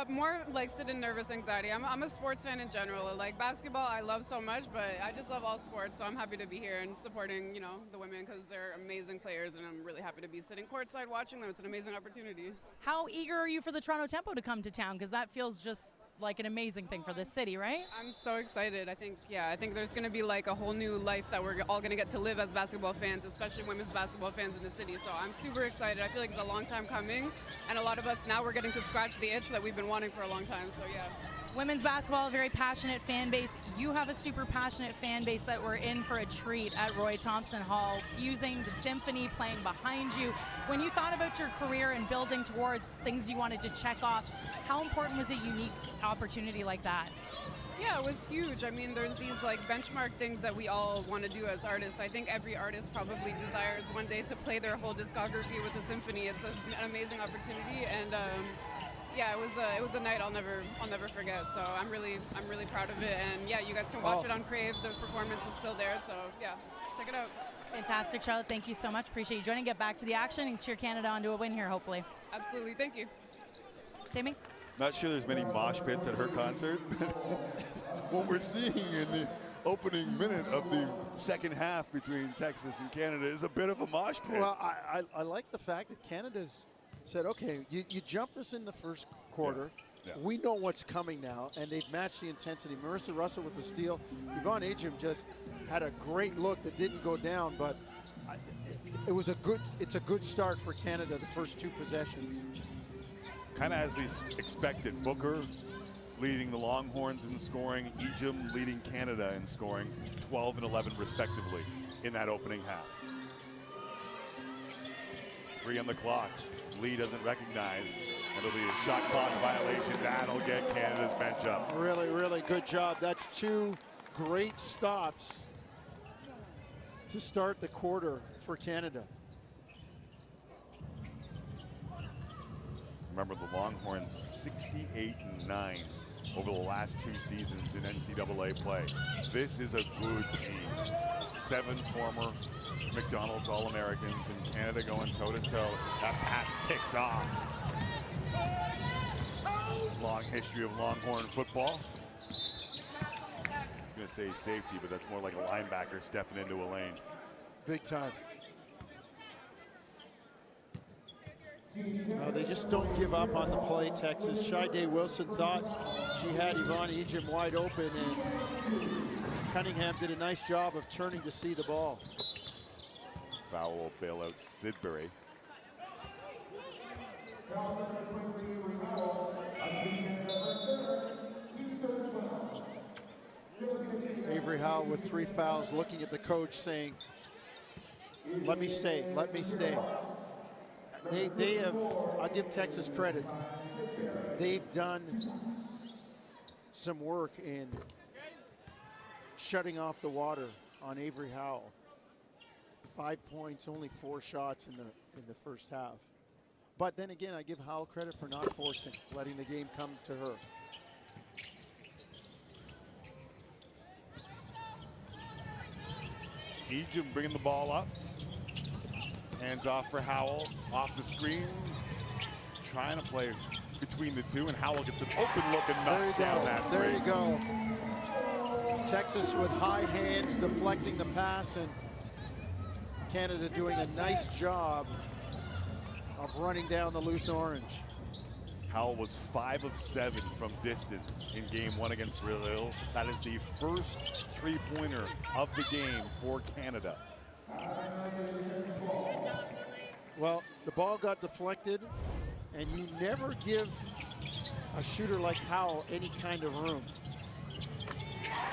More like sit in nervous anxiety. I'm a sports fan in general. Like basketball, I love so much, but I just love all sports. So I'm happy to be here and supporting, you know, the women because they're amazing players, and I'm really happy to be sitting courtside watching them. It's an amazing opportunity.
How eager are you for the Toronto Tempo to come to town? Because that feels just like an amazing thing for this city, right?
I'm so excited. I think there's going to be like a whole new life that we're all going to get to live as basketball fans, especially women's basketball fans in the city. So I'm super excited. I feel like it's a long time coming, and a lot of us now we're getting to scratch the itch that we've been wanting for a long time. So yeah.
Women's basketball, a very passionate fan base. You have a super passionate fan base that we're in for a treat at Roy Thompson Hall, fusing the symphony playing behind you. When you thought about your career and building towards things you wanted to check off, how important was a unique opportunity like that?
Yeah, it was huge. I mean, there's these like benchmark things that we all want to do as artists. I think every artist probably desires one day to play their whole discography with a symphony. It's an amazing opportunity, and yeah, it was a night I'll never forget. So I'm really proud of it, and yeah, you guys can watch it on Crave. The performance is still there, so yeah, check it out.
Fantastic, Charlotte. Thank you so much. Appreciate you joining. Get back to the action and cheer Canada onto a win here, hopefully.
Absolutely, thank you.
Tammy?
Not sure there's many mosh pits at her concert. What we're seeing in the opening minute of the second half between Texas and Canada is a bit of a mosh pit.
Well, I like the fact that Canada's said, okay, you jumped us in the first quarter.
Yeah.
We know what's coming now, and they've matched the intensity. Marissa Russell with the steal. Yvonne Ajim just had a great look that didn't go down, but it's a good start for Canada, the first two possessions.
Kind of as we expected. Booker leading the Longhorns in scoring, Ejim leading Canada in scoring, 12 and 11 respectively in that opening half. 3 on the clock. Lee doesn't recognize. It'll be a shot clock violation. That'll get Canada's bench up.
Really, really good job. That's two great stops to start the quarter for Canada.
Remember, the Longhorns 68-9 over the last 2 seasons in NCAA play. This is a good team. 7 former McDonald's All-Americans, and Canada going toe-to-toe. That pass picked off. Long history of Longhorn football. I was going to say safety, but that's more like a linebacker stepping into a lane.
Big time. They just don't give up on the play, Texas. Shai-Day Wilson thought she had Yvonne Ejim wide open, and Cunningham did a nice job of turning to see the ball.
Foul will bail out Sidbury.
Avery Howell with 3 fouls, looking at the coach saying, let me stay, let me stay. They have, I'll give Texas credit, they've done some work in shutting off the water on Avery Howell. 5 points, only 4 shots in the first half. But then again, I give Howell credit for not forcing, letting the game come to her.
Ejim bringing the ball up. Hands off for Howell, off the screen. Trying to play between the two, and Howell gets an open look and knocks down that three.
There you go. Texas with high hands deflecting the pass, and Canada doing a nice job of running down the loose orange.
Howell was 5 of 7 from distance in game 1 against Brazil. That is the first 3-pointer of the game for Canada.
Well, the ball got deflected, and you never give a shooter like Howell any kind of room.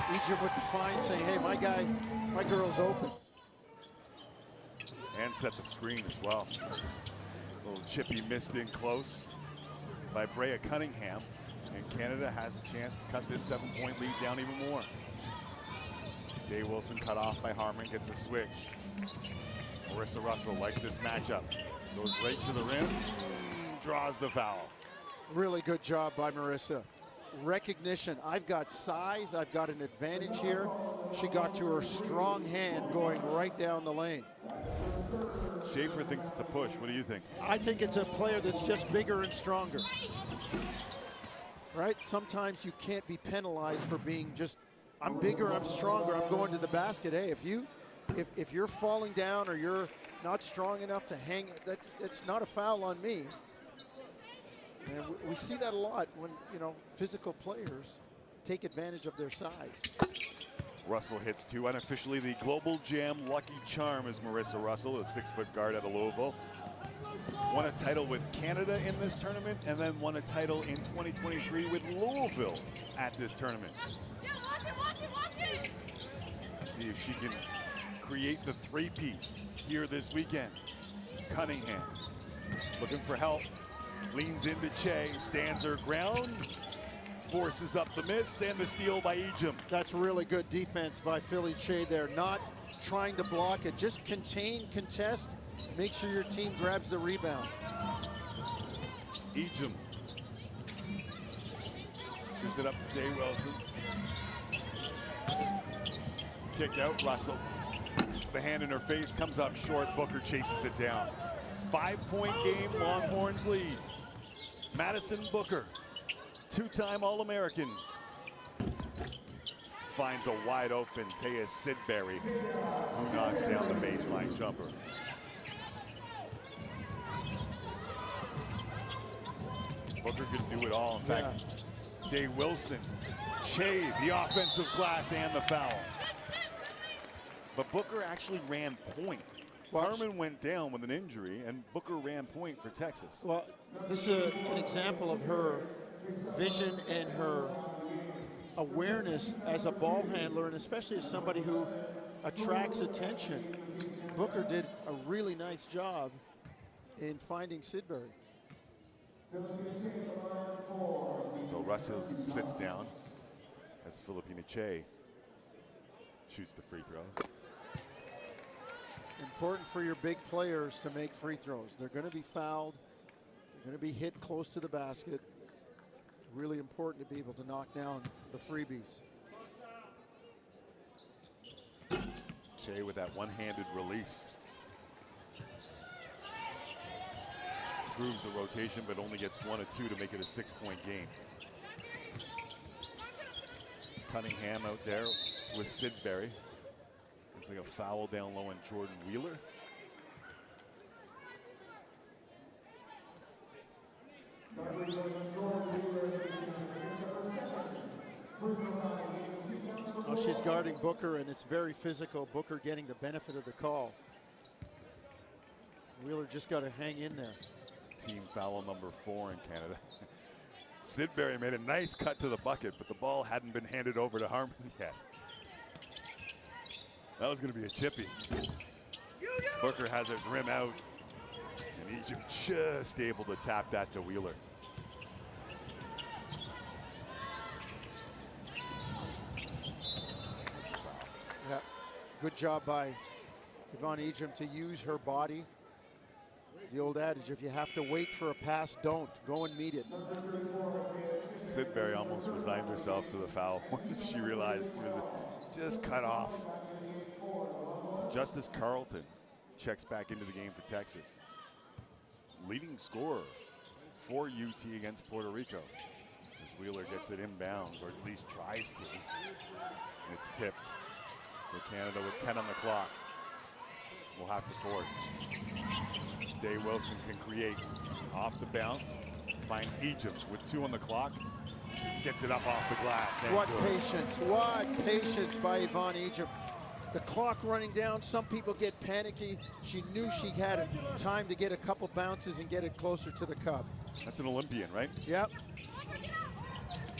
Ejim with the fine saying, hey, my girl's open.
And set the screen as well. A little chippy missed in close by Brea Cunningham, and Canada has a chance to cut this 7-point lead down even more. Day Wilson cut off by Harmon, gets a switch. Marissa Russell likes this matchup. Goes right to the rim, draws the foul.
Really good job by Marissa. Recognition, I've got size, I've got an advantage here. She got to her strong hand going right down the lane.
Schaefer thinks it's a push. What do you think?
I think it's a player that's just bigger and stronger. Right? Sometimes you can't be penalized for being just, I'm bigger, I'm stronger, I'm going to the basket. Hey, if you're falling down or you're not strong enough to hang, that's not a foul on me. And we see that a lot when, physical players take advantage of their size.
Russell hits 2. Unofficially, the GLOBL JAM lucky charm is Marissa Russell, a 6-foot guard out of Louisville. Won a title with Canada in this tournament, and then won a title in 2023 with Louisville at this tournament.
Watch it.
See if she can create the 3-peat here this weekend. Cunningham looking for help. Leans into Che, stands her ground, forces up the miss and the steal by Ejim.
That's really good defense by Philly Che there. Not trying to block it, just contain, contest, make sure your team grabs the rebound.
Ejim gives it up to Day Wilson. Kick out, Russell. The hand in her face comes up short. Booker chases it down. 5-point game, Longhorns lead. Madison Booker, two-time All-American, finds a wide open Taya Sidbury, who knocks down the baseline jumper. Booker could do it all. In fact, Day Wilson, Che, the offensive glass and the foul. But Booker actually ran point. Harmon went down with an injury, and Booker ran point for Texas.
Well, this is an example of her vision and her awareness as a ball handler, and especially as somebody who attracts attention. Booker did a really nice job in finding Sidbury.
So Russell sits down as Filipina Che shoots the free throws.
Important for your big players to make free throws. They're going to be fouled. They're going to be hit close to the basket. Really important to be able to knock down the freebies.
Che with that one-handed release. Improves the rotation, but only gets 1 or 2 to make it a 6-point game. Cunningham out there with Sidbury. Looks like a foul down low on Jordan Wheeler.
Oh, she's guarding Booker, and it's very physical. Booker getting the benefit of the call. Wheeler just got to hang in there.
Team foul number 4 in Canada. Sidbury made a nice cut to the bucket, but the ball hadn't been handed over to Harmon yet. That was going to be a chippy. Booker has it rim out, and Egypt just able to tap that to Wheeler.
Yeah, good job by Yvonne Ejim to use her body. The old adage, if you have to wait for a pass, don't. Go and meet it.
Sidbury almost resigned herself to the foul once she realized she was just cut off. So Justice Carlton checks back into the game for Texas. Leading scorer for UT against Puerto Rico. As Wheeler gets it inbounds, or at least tries to. And it's tipped. So Canada with 10 on the clock will have to force. Day Wilson can create off the bounce. Finds Egypt with 2 on the clock. Gets it up off the glass. And
what patience by Yvonne Egypt. The clock running down, some people get panicky. She knew she had time to get a couple bounces and get it closer to the cup.
That's an Olympian, right?
Yep.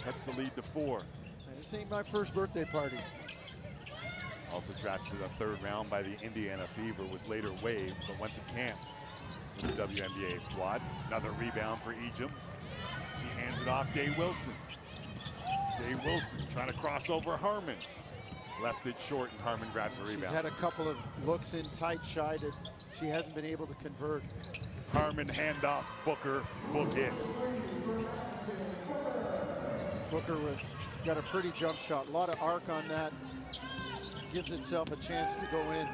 That's the lead to 4.
This ain't my first birthday party.
Also drafted to the 3rd round by the Indiana Fever, was later waived, but went to camp with the WNBA squad. Another rebound for Ejim. She hands it off Day Wilson. Day Wilson trying to cross over Harmon. Left it short, and Harmon grabs the rebound.
She's had a couple of looks in tight, shy that she hasn't been able to convert.
Harmon handoff, Booker, book it.
Booker got a pretty jump shot. A lot of arc on that. Gives itself a chance to go in.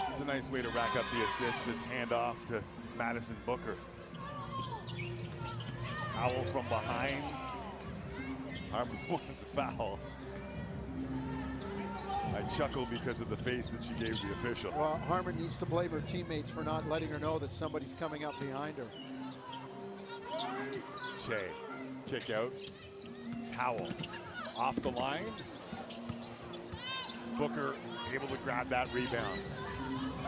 It's a nice way to rack up the assist. Just hand off to Madison Booker. Foul from behind. Harmon wants a foul. I chuckle because of the face that she gave the official.
Well, Harmon needs to blame her teammates for not letting her know that somebody's coming up behind her.
Che, kick out. Howell off the line. Booker able to grab that rebound.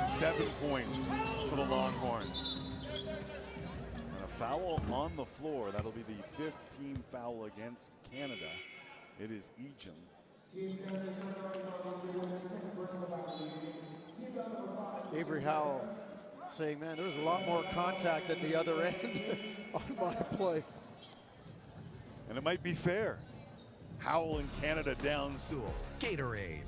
7 points for the Longhorns. And a foul on the floor. That'll be the 5th team foul against Canada. It is Ejim.
Avery Howell saying, man, there was a lot more contact at the other end on my play.
And it might be fair. Howell and Canada down.
Gatorade.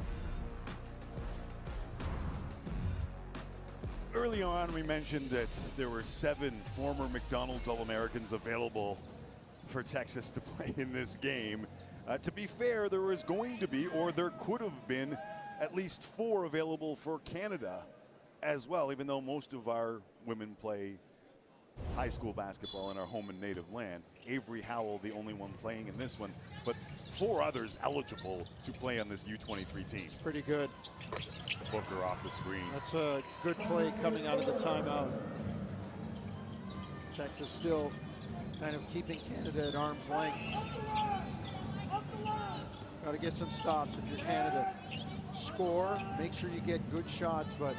Early on, we mentioned that there were 7 former McDonald's All-Americans available for Texas to play in this game. To be fair, there was going to be, or there could have been, at least 4 available for Canada as well, even though most of our women play high school basketball in our home and native land. Avery Howell, the only one playing in this one, but 4 others eligible to play on this U23 team.
It's pretty good.
Booker off the screen.
That's a good play coming out of the timeout. Texas still kind of keeping Canada at arm's length. Got to get some stops if you're Canada. Score, make sure you get good shots, but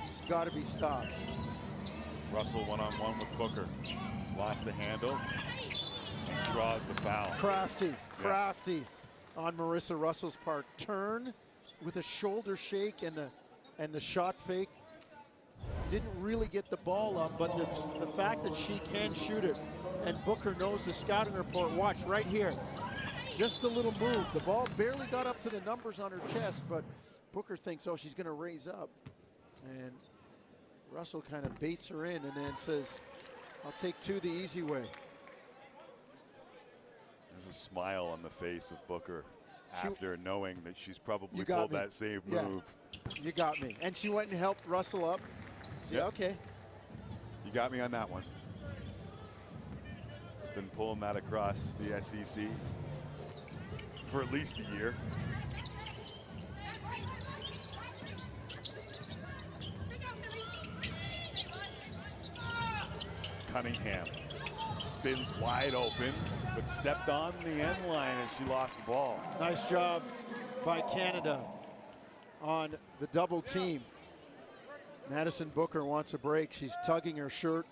it's got to be stops.
Russell one-on-one with Booker. Lost the handle. Draws the foul.
Crafty on Marissa Russell's part. Turn with a shoulder shake and the shot fake. Didn't really get the ball up, but the fact that she can shoot it, and Booker knows the scouting report. Watch right here. Just a little move. The ball barely got up to the numbers on her chest, but Booker thinks, oh, she's going to raise up. And Russell kind of baits her in and then says, I'll take 2 the easy way.
There's a smile on the face of Booker after knowing that she's probably
got
pulled
me.
that save move.
You got me. And she went and helped Russell up. Yeah, okay.
You got me on that one. Been pulling that across the SEC for at least a year. Cunningham spins wide open, but stepped on the end line and she lost the ball.
Nice job by Canada on the double team. Madison Booker wants a break. She's tugging her shirt,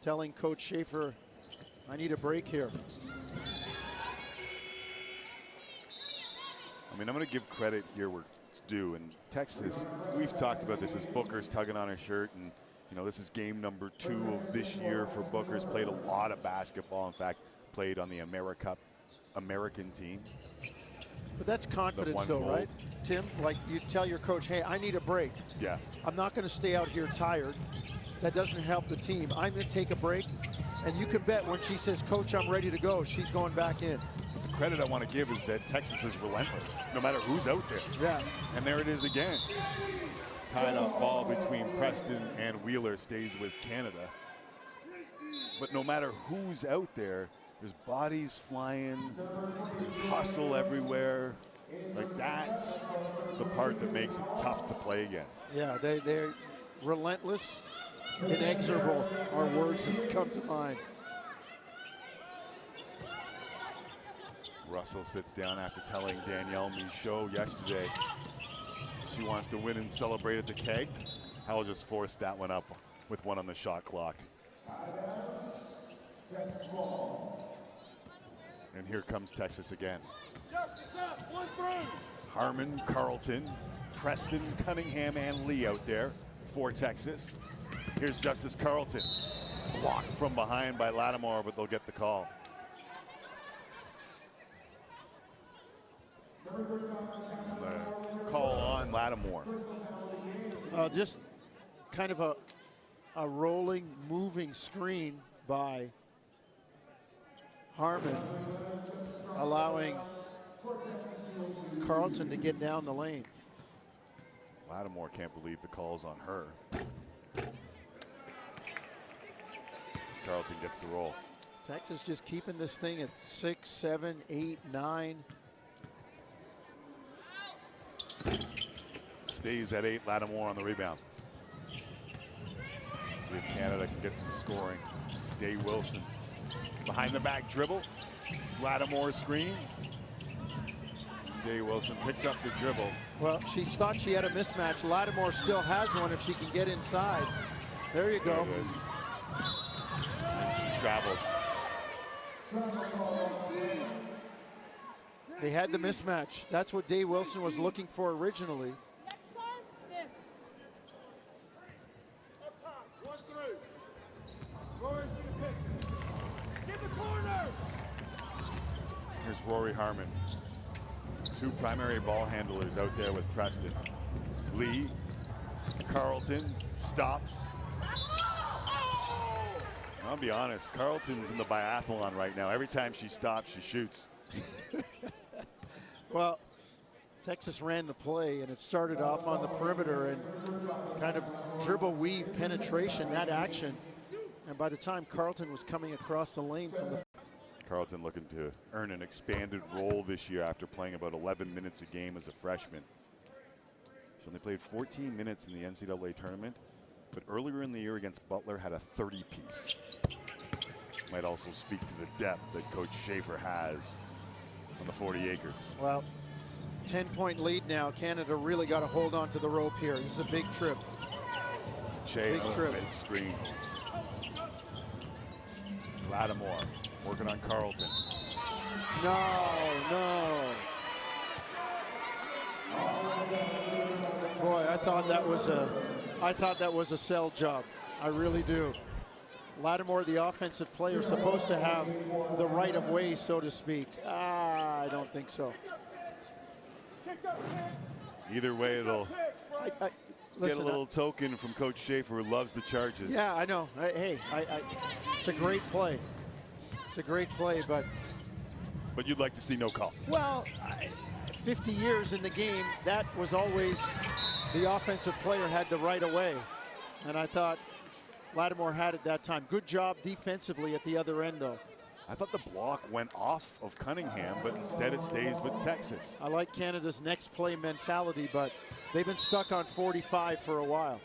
telling Coach Schaefer, I need a break here.
I mean, I'm going to give credit here where it's due. And Texas, we've talked about this as Booker's tugging on her shirt. And, you know, this is game number 2 of this year for Booker's. Played a lot of basketball. In fact, played on the American team.
But that's confidence though, right? Tim, like you tell your coach, hey, I need a break.
Yeah.
I'm not going to stay out here tired. That doesn't help the team. I'm going to take a break. And you can bet when she says, Coach, I'm ready to go, she's going back in.
But the credit I want to give is that Texas is relentless, no matter who's out there.
Yeah.
And there it is again. Tied up ball between Preston and Wheeler stays with Canada. But no matter who's out there, there's bodies flying, there's hustle everywhere. Like, that's the part that makes it tough to play against.
Yeah, they're relentless, inexorable are words that come to mind.
Russell sits down after telling Danielle Michaud yesterday she wants to win and celebrate at the keg. Howell just forced that one up with 1 on the shot clock. And here comes Texas again. Harmon, Carlton, Preston, Cunningham, and Lee out there for Texas. Here's Justice Carlton. Blocked from behind by Lattimore, but they'll get the call. The call on Lattimore.
Just kind of a rolling, moving screen by Harmon, allowing Carlton to get down the lane.
Lattimore can't believe the call's on her. As Carlton gets the roll.
Texas just keeping this thing at 6, 7, 8, 9.
Stays at 8, Lattimore on the rebound. See if Canada can get some scoring. Day Wilson behind the back dribble. Lattimore screen. Day Wilson picked up the dribble.
Well, she thought she had a mismatch. Lattimore still has one if she can get inside. There you go.
There it is. She traveled.
They had the mismatch. That's what Day Wilson was looking for originally.
Next time, this. Up top, 1 through. Roars in the picture. Get the corner.
Rory Harmon. Two primary ball handlers out there with Preston. Lee, Carlton, stops. I'll be honest, Carlton's in the biathlon right now. Every time she stops, she shoots.
Well, Texas ran the play, and it started off on the perimeter and kind of dribble weave penetration, that action. And by the time Carlton was coming across the lane from the...
Carlton looking to earn an expanded role this year after playing about 11 minutes a game as a freshman. She only played 14 minutes in the NCAA tournament, but earlier in the year against Butler had a 30-piece. Might also speak to the depth that Coach Schaefer has on the 40 acres.
Well, 10-point lead now. Canada really got to hold on to the rope here. This is a big trip.
Big trip. Big screen. Lattimore working on Carlton.
No. Boy, I thought that was a sell job. I really do. Lattimore, the offensive player, supposed to have the right of way, so to speak. I don't think so.
Either way, it'll
listen,
get a little token from Coach Schaefer, who loves the charges.
Yeah, I know. It's a great play. It's a great play, but
you'd like to see no call.
Well, 50 years in the game, that was always the offensive player had the right of way, and I thought Lattimore had it that time. Good job defensively at the other end, though.
I thought the block went off of Cunningham, but instead it stays with Texas.
I like Canada's next play mentality, but they've been stuck on 45 for a while.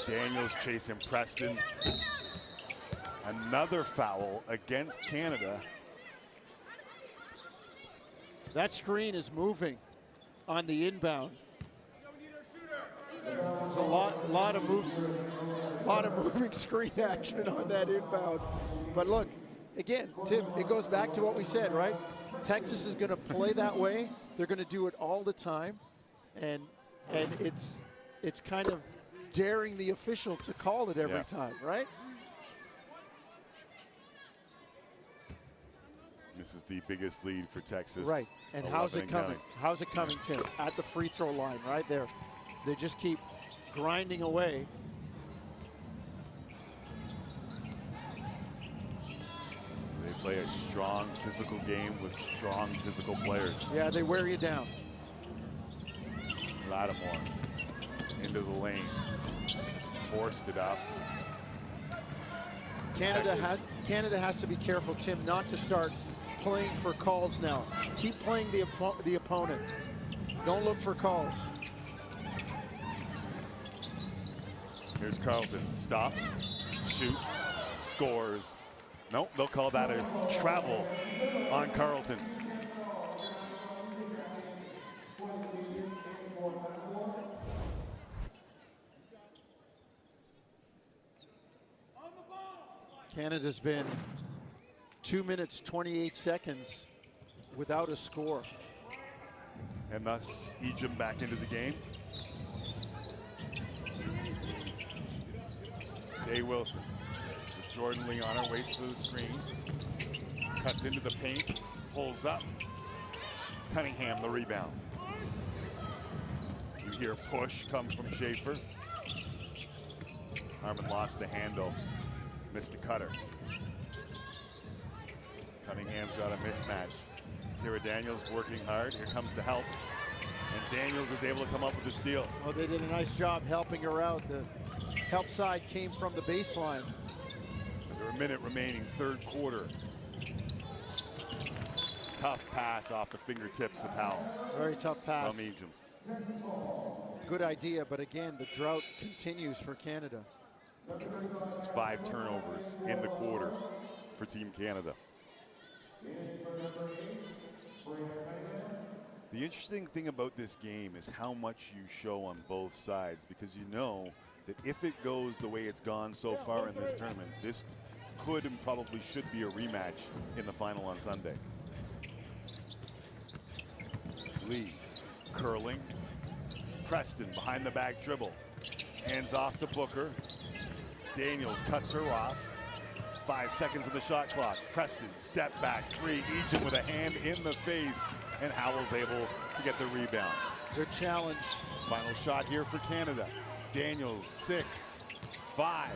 Daniels chasing Preston. Another foul against Canada.
That screen is moving on the inbound. There's a lot of moving screen action on that inbound. But look, again, Tim, it goes back to what we said, right? Texas is going to play that way. They're going to do it all the time, and it's kind of daring the official to call it every time, right?
This is the biggest lead for Texas.
Right, and how's it coming? How's it coming, Tim? At the free throw line, right there. They just keep grinding away.
They play a strong physical game with strong physical players.
Yeah, they wear you down.
Lattimore into the lane. Just forced it up.
Canada has to be careful, Tim, not to start playing for calls now. Keep playing the opponent. Don't look for calls.
Here's Carlton. Stops, shoots, scores. Nope, they'll call that a travel on Carlton.
Canada's been 2 minutes, 28 seconds without a score.
And thus, Ejim back into the game. Day Wilson with Jordan Leoner, waits for the screen. Cuts into the paint, pulls up. Cunningham the rebound. You hear push come from Schaefer. Harmon lost the handle. Missed the cutter. Cunningham's got a mismatch. Kira Daniels working hard. Here comes the help. And Daniels is able to come up with the steal.
Oh, they did a nice job helping her out. The help side came from the baseline.
Under a minute remaining, third quarter. Tough pass off the fingertips of Howell.
Very tough pass.
From Ejim.
Good idea, but again, the drought continues for Canada.
It's 5 turnovers in the quarter for Team Canada. The interesting thing about this game is how much you show on both sides, because you know that if it goes the way it's gone so far in this tournament, this could and probably should be a rematch in the final on Sunday. Lee curling. Preston behind the back dribble. Hands off to Booker. Daniels cuts her off. 5 seconds of the shot clock. Preston, step back three. Ejim with a hand in the face, and Howell's able to get the rebound.
Good challenge.
Final shot here for Canada. Daniels, 6, 5.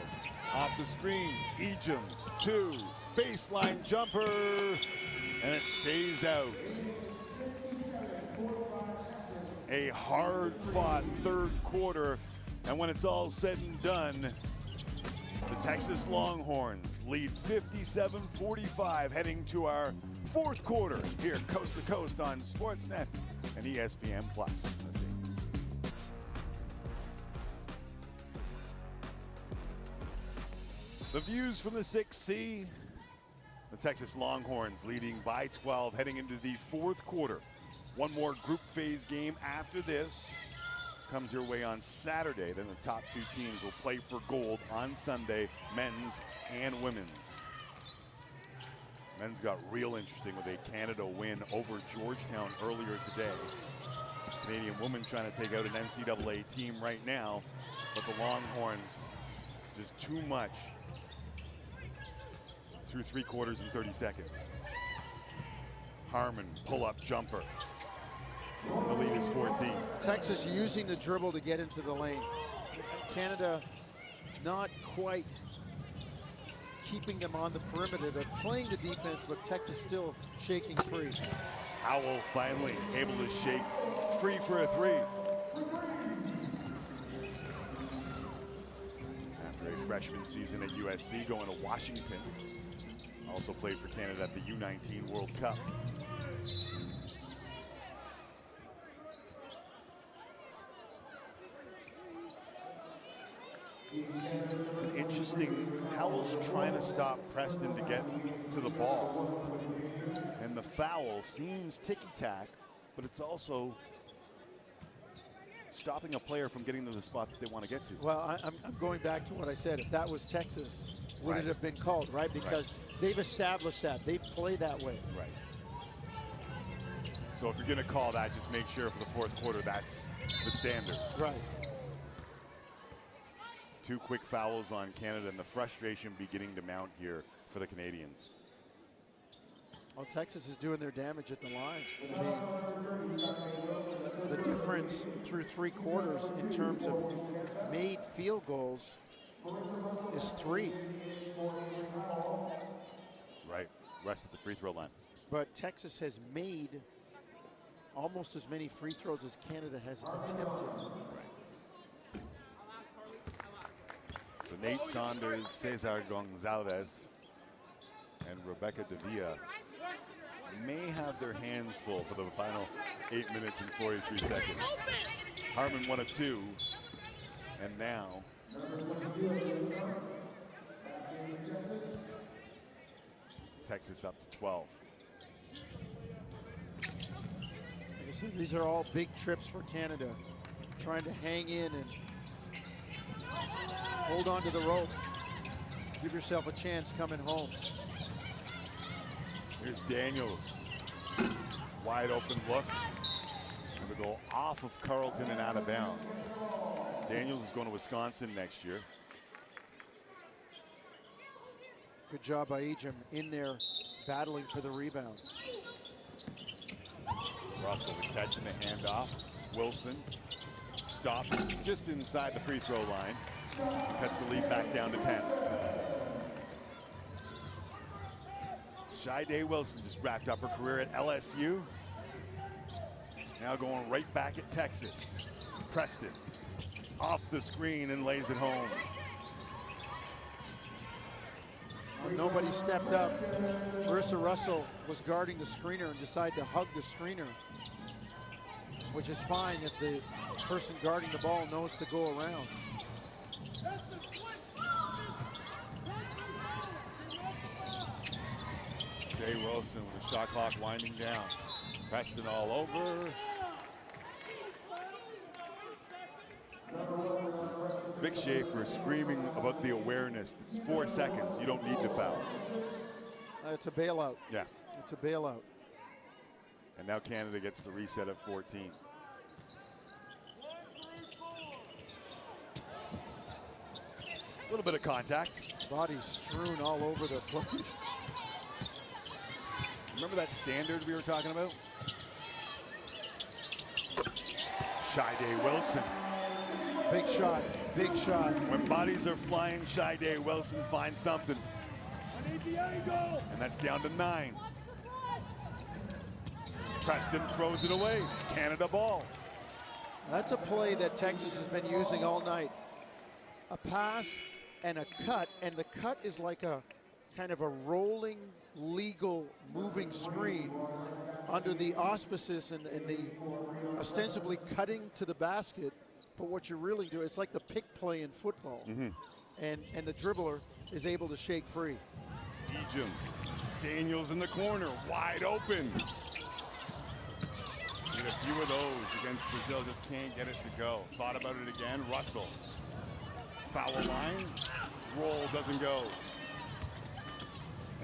Off the screen, Ejim, 2. Baseline jumper, and it stays out. A hard-fought third quarter, and when it's all said and done, the Texas Longhorns lead 57-45 heading to our fourth quarter here coast to coast on Sportsnet and ESPN+. The views from the 6C, the Texas Longhorns leading by 12 heading into the fourth quarter. One more group phase game after this comes your way on Saturday. Then the top two teams will play for gold on Sunday, men's and women's. Men's got real interesting with a Canada win over Georgetown earlier today. Canadian women trying to take out an NCAA team right now, but the Longhorns just too much through 3 quarters and 30 seconds. Harmon, pull-up jumper. The lead is 14.
Texas using the dribble to get into the lane. Canada not quite keeping them on the perimeter. They're playing the defense, but Texas still shaking free.
Howell finally able to shake free for a 3. After a freshman season at USC, going to Washington. Also played for Canada at the U19 World Cup. It's an interesting, Howell's trying to stop Preston to get to the ball. And the foul seems ticky-tack, but it's also stopping a player from getting to the spot that they want to get to.
Well, I'm going back to what I said. If that was Texas, would it have been called, right? Because they've established that. They've played that way.
Right. So if you're going to call that, just make sure for the fourth quarter that's the standard.
Right.
2 quick fouls on Canada, and the frustration beginning to mount here for the Canadians.
Well, Texas is doing their damage at the line. I mean, the difference through 3 quarters in terms of made field goals is 3.
Right, rest at the free throw line.
But Texas has made almost as many free throws as Canada has attempted.
So Nate Saunders, Cesar Gonzalez, and Rebecca Davia may have their hands full for the final 8 minutes and 43 seconds. Harmon 1 of 2, and now Texas up to 12.
Like I said, these are all big trips for Canada, trying to hang in and hold on to the rope. Give yourself a chance coming home.
Here's Daniels. Wide open look. And to go off of Carleton and out of bounds. Daniels is going to Wisconsin next year.
Good job by Ejim in there battling for the rebound.
Russell the catch and the handoff. Wilson stops just inside the free throw line. And cuts the lead back down to 10. Shyday Wilson just wrapped up her career at LSU. Now going right back at Texas. Preston off the screen and lays it home.
Well, nobody stepped up. Marissa Russell was guarding the screener and decided to hug the screener, which is fine if the person guarding the ball knows to go around.
Jay Wilson with the shot clock winding down. Preston all over. Vic Schaefer screaming about the awareness. It's 4 seconds. You don't need to foul.
It's a bailout.
Yeah.
It's a bailout.
And now Canada gets the reset at 14. A little bit of contact.
Bodies strewn all over the place.
Remember that standard we were talking about? Shide Wilson.
Big shot, big shot.
When bodies are flying, Shide Wilson finds something.
I need the angle.
And that's down to 9. Preston throws it away. Canada ball.
That's a play that Texas has been using all night. A pass and a cut, and the cut is like a kind of a rolling, legal, moving screen under the auspices and the ostensibly cutting to the basket. But what you're really doing, it's like the pick play in football. And the dribbler is able to shake free.
Ejim. Daniels in the corner, wide open. Need a few of those against Brazil, just can't get it to go. Thought about it again, Russell. Foul line, roll doesn't go.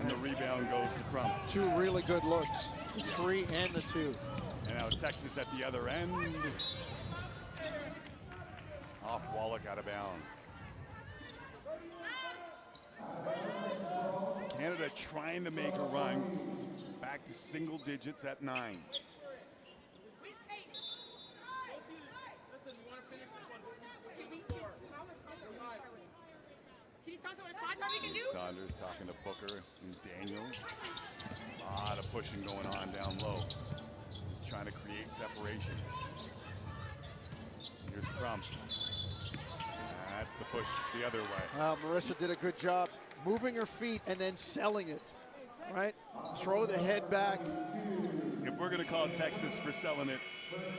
And the rebound goes to Crump.
2 really good looks, the 3 and the 2.
And now Texas at the other end. Off Wallach, out of bounds. Canada trying to make a run back to single digits at 9. Saunders talking to Booker and Daniels. A lot of pushing going on down low. Just trying to create separation. Here's Crump. That's the push the other way.
Marissa did a good job moving her feet and then selling it, right? Throw the head back.
If we're going to call Texas for selling it,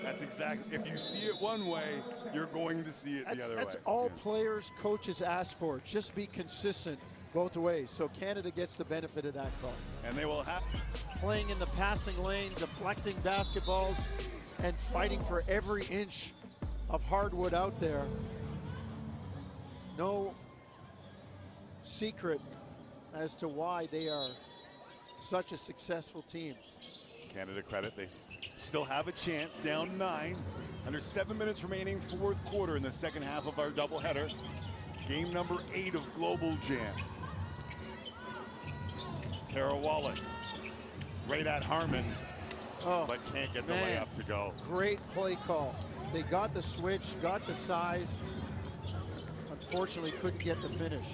that's exactly, if you see it one way, you're going to see it the other way.
That's all players, coaches ask for. Just be consistent both ways. So Canada gets the benefit of that call.
And they will have.
Playing in the passing lane, deflecting basketballs, and fighting for every inch of hardwood out there. No secret as to why they are such a successful team.
Canada credit, they still have a chance, down 9. Under 7 minutes remaining, 4th quarter in the second half of our doubleheader. Game number 8 of Global Jam. Tara Wallach, right at Harmon, but can't get the layup to go.
Great play call. They got the switch, got the size. Unfortunately, couldn't get the finish.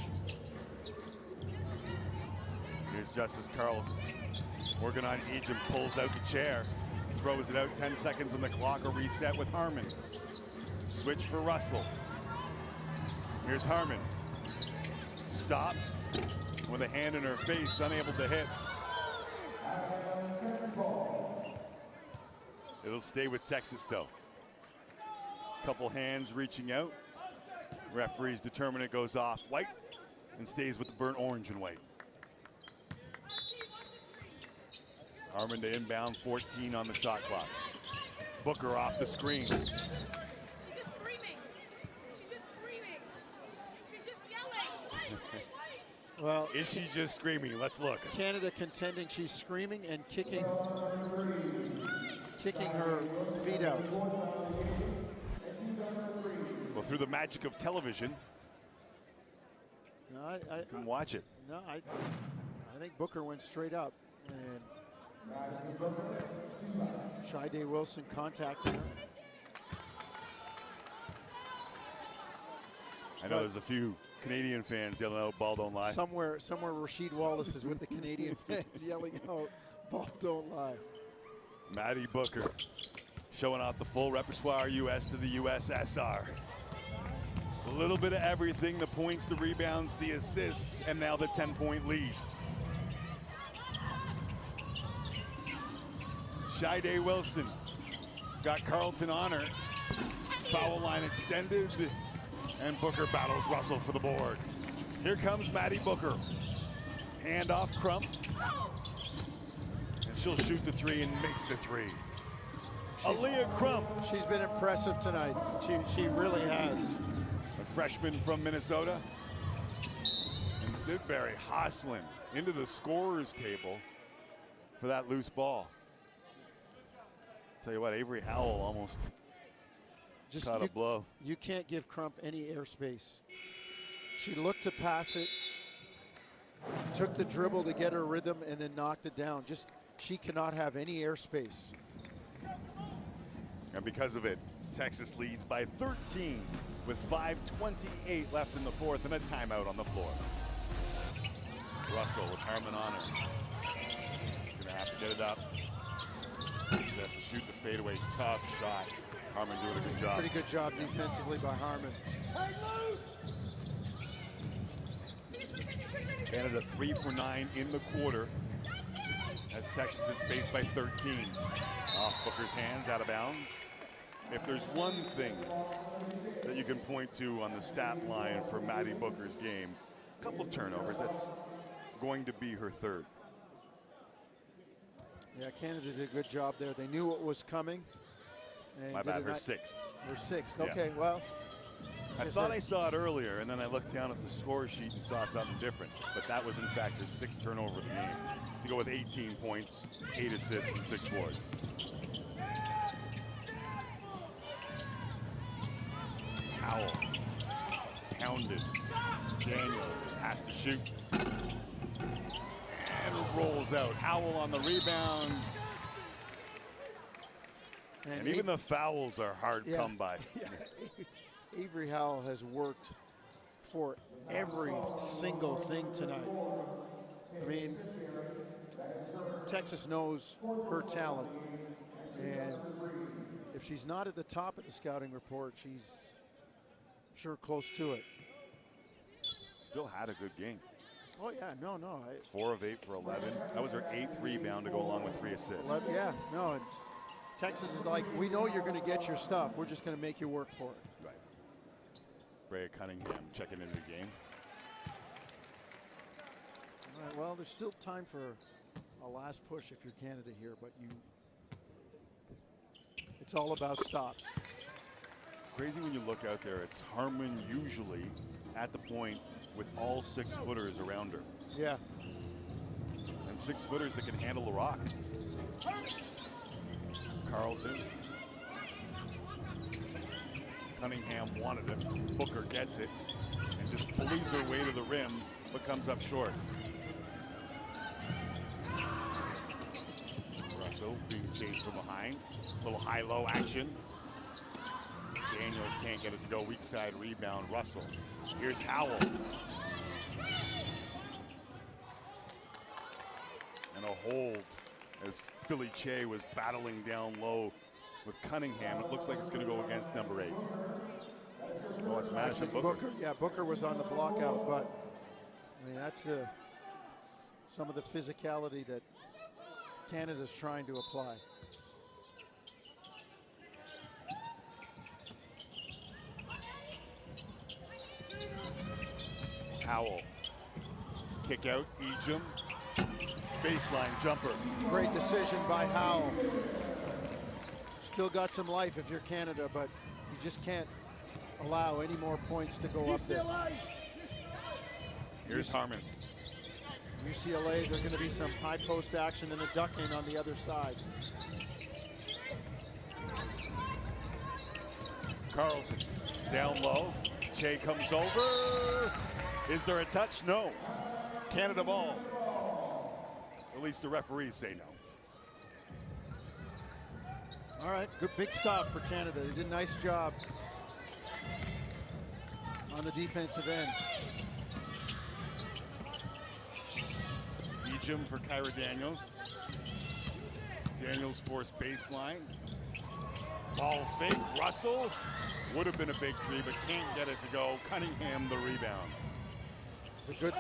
Here's Justice Carlson. Working on Ejim, pulls out the chair, throws it out, 10 seconds on the clock, a reset with Harmon. Switch for Russell. Here's Harmon. Stops with a hand in her face, unable to hit. It'll stay with Texas though. Couple hands reaching out. Referees determine it goes off white and stays with the burnt orange and white. Harmon to inbound, 14 on the shot clock. Booker off the screen.
She's just screaming. She's just screaming. She's just yelling.
Well,
is she just screaming? Let's look.
Canada contending she's screaming and kicking her feet out.
Well, through the magic of television,
No,
you can watch it.
No, I think Booker went straight up, and Shide Wilson contacted her.
I know there's a few Canadian fans yelling out, "Ball don't lie."
Somewhere Rasheed Wallace is with the Canadian fans yelling out, "Ball don't lie."
Maddie Booker showing off the full repertoire, US to the USSR. A little bit of everything, the points, the rebounds, the assists, and now the 10-point lead. Shide Wilson got Carlton on her. Foul line extended, and Booker battles Russell for the board. Here comes Maddie Booker. Hand off Crump. And she'll shoot the 3 and make the 3. Aaliyah Crump.
She's been impressive tonight. She really has.
A freshman from Minnesota. And Sidbury hustling into the scorer's table for that loose ball. Tell you what, Avery Howell almost caught a blow.
You can't give Crump any airspace. She looked to pass it, took the dribble to get her rhythm and then knocked it down. Just, she cannot have any airspace.
And because of it, Texas leads by 13 with 5:28 left in the fourth and a timeout on the floor. Russell with Harmon on her. Gonna have to get it up. Gonna have to shoot the fadeaway, tough shot. Harmon doing a good job.
Pretty good job defensively by Harmon.
Canada 3 for 9 in the quarter as Texas is spaced by 13. Off Booker's hands, out of bounds. If there's one thing that you can point to on the stat line for Maddie Booker's game, a couple turnovers, that's going to be her third.
Yeah, Canada did a good job there. They knew what was coming. And
My bad, her sixth.
Her sixth,
Yeah.
okay, well.
I thought I saw it earlier, and then I looked down at the score sheet and saw something different. But that was, in fact, her sixth turnover of the game. To go with 18 points, 8 assists, and 6 boards. Howell, pounded. Daniels has to shoot. And rolls out. Howell on the rebound. And even the fouls are hard come by.
Yeah. Avery Howell has worked for every single thing tonight. I mean, Texas knows her talent, and if she's not at the top of the scouting report, she's sure close to it.
Still had a good game.
Oh yeah, no.
4 of 8 for 11. That was her 8th rebound to go along with 3 assists.
Yeah, no. And Texas is like, we know you're going to get your stuff. We're just going to make you work for it.
Right. Brea Cunningham checking into the game.
All right, well, there's still time for a last push if you're Canada here, but it's all about stops.
It's crazy when you look out there. It's Harmon usually at the point with all 6-footers around her.
Yeah.
And 6-footers that can handle the rock. Carlton. Cunningham wanted it. Booker gets it and just pulleys her way to the rim, but comes up short. Russell being chased from behind. Little high-low action. Daniels can't get it to go. Weak side rebound. Russell. Here's Howell. And a hold as Philly Che was battling down low with Cunningham. It looks like it's going to go against number 8. Oh, it's Madison Booker.
Yeah, Booker was on the block out, but I mean, that's some of the physicality that Canada's trying to apply.
Howell. Kick out, Ejim. Baseline jumper.
Great decision by Howell. Still got some life if you're Canada, but you just can't allow any more points to go up there.
Here's Harmon.
UCLA, there's going to be some high post action and a duck in on the other side.
Carlton down low. Che comes over. Is there a touch? No. Canada ball. At least the referees say no.
All right, good big stop for Canada. They did a nice job on the defensive end.
Ejim for Kyra Daniels. Daniels forced baseline. Ball fake. Russell would have been a big 3, but can't get it to go. Cunningham the rebound.
It's a